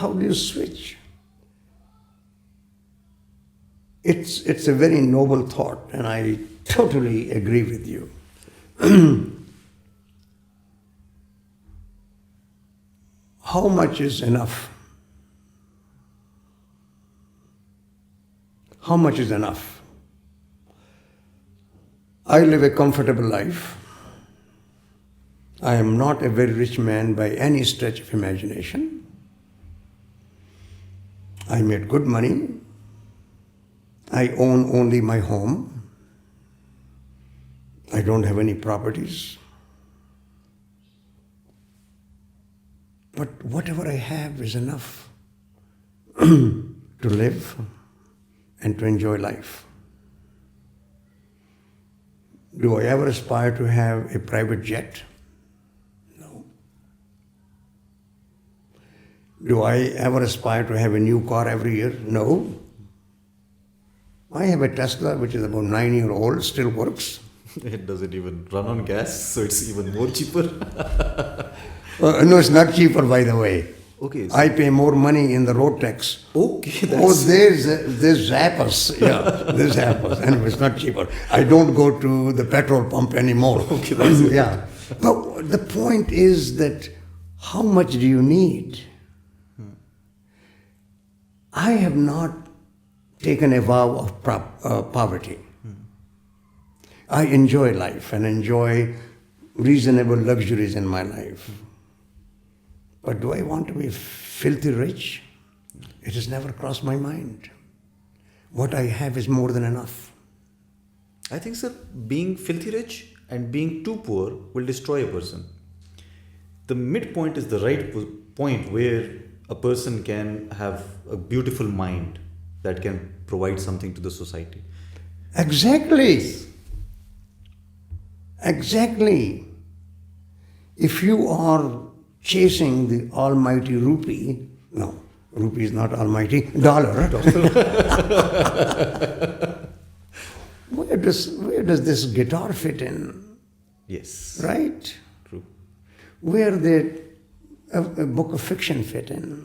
how do you switch? It's a very noble thought, and I totally agree with you. How much is enough? How much is enough? I live a comfortable life. I am not a very rich man by any stretch of imagination. I made good money. I own only my home. I don't have any properties. But whatever I have is enough to live and to enjoy life. Do I ever aspire to have a private jet? No. Do I ever aspire to have a new car every year? No. I have a Tesla which is about 9-year-old, still works. It doesn't even run on gas, so it's even more cheaper. No, it's not cheaper, by the way. Okay. I pay more money in the road tax. Okay. Oh, there's Zappos. Yeah, there's Zappos. And it's not cheaper. I don't go to the petrol pump anymore. Okay, that's it. Yeah. But the point is that how much do you need? I have not taken a vow of poverty. I enjoy life and enjoy reasonable luxuries in my life. But do I want to be filthy rich? It has never crossed my mind. What I have is more than enough. I think, sir, being filthy rich and being too poor will destroy a person. The midpoint is the right point where a person can have a beautiful mind that can provide something to the society. Exactly. Exactly. If you are chasing the almighty rupee, no, rupee is not almighty, dollar. Where does this guitar fit in, Yes. right? True. Where did a book of fiction fit in?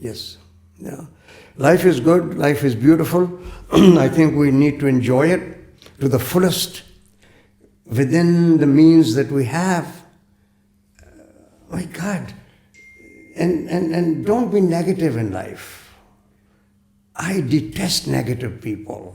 Yes. Yeah. Life is good. Life is beautiful. I think we need to enjoy it to the fullest within the means that we have. My God. And don't be negative in life. I detest negative people.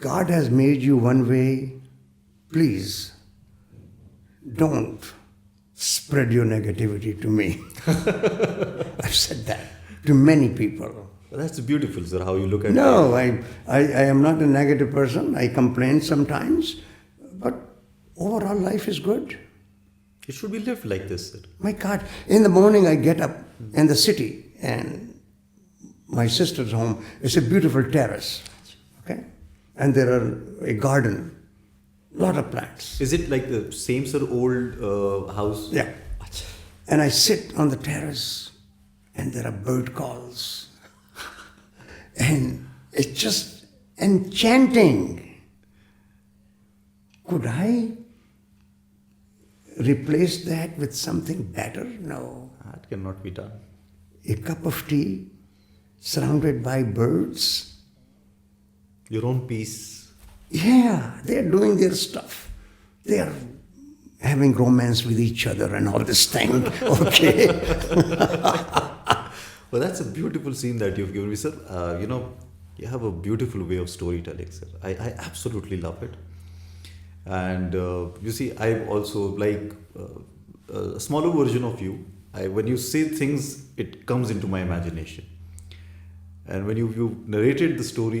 God has made you one way. Please, don't spread your negativity to me. I've said that to many people. Well, that's beautiful, sir, how you look at it. No, I am not a negative person. I complain sometimes, but overall life is good. It should be lived like this, sir. My God, in the morning I get up in the city and my sister's home. It's a beautiful terrace, okay? And there are a garden, lot of plants. Is it like the same, sir, old house? Yeah. And I sit on the terrace and there are bird calls. And it's just enchanting. Could I replace that with something better? No. That cannot be done. A cup of tea surrounded by birds. Your own peace. Yeah, they're doing their stuff. They're having romance with each other and all this thing. Okay. Well, that's a beautiful scene that you've given me, sir. You have a beautiful way of storytelling, sir. I absolutely love it. And you see, I also like a smaller version of you. When you say things, it comes into my imagination. And when you narrated the story,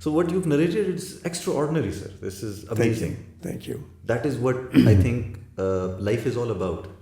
so what you've narrated is extraordinary, sir. This is amazing. Thank you. That is what I think life is all about.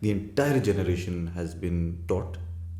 the entire generation has been taught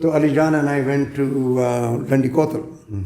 So Ali Jan and I went to Landikotal,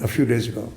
a few days ago.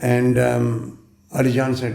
And Ali Jan said,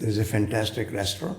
there's a fantastic restaurant.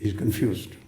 He's confused.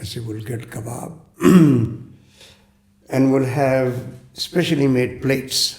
I said, we'll get kebab and we'll have specially made plates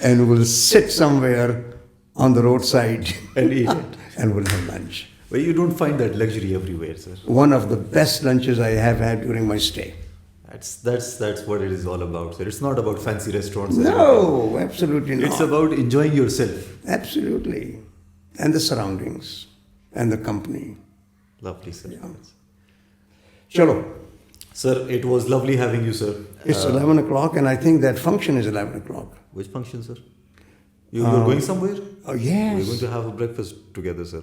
And we'll sit somewhere on the roadside And eat it. and we'll have lunch. Well, you don't find that luxury everywhere, sir. One of the best lunches I have had during my stay. That's what it is all about, sir. It's not about fancy restaurants. No, absolutely not. It's about enjoying yourself. Absolutely. And the surroundings and the company. Lovely, sir. Yeah. Chalo. Sir, it was lovely having you, sir. It's 11 o'clock and I think that function is 11 o'clock. Which function, sir? You're going somewhere? Oh, yes. We're going to have a breakfast together, sir.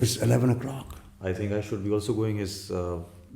It's 11 o'clock. I think I should be also going. His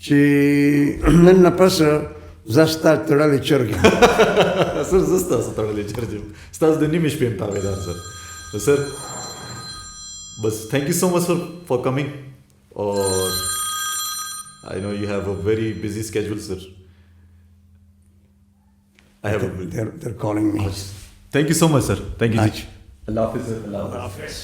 چې نن پس زستا تړلې چرګ. سر زستا تړلې چرګ ستاسو د نیمې شپې تابعدار سر. سر بس thank you so much for coming. اور I know you have a very busy schedule, sir. I have a will. They're calling me. Thank you so much, sir. Thank you. Acha. Allah Hafiz, sir. Allah Hafiz.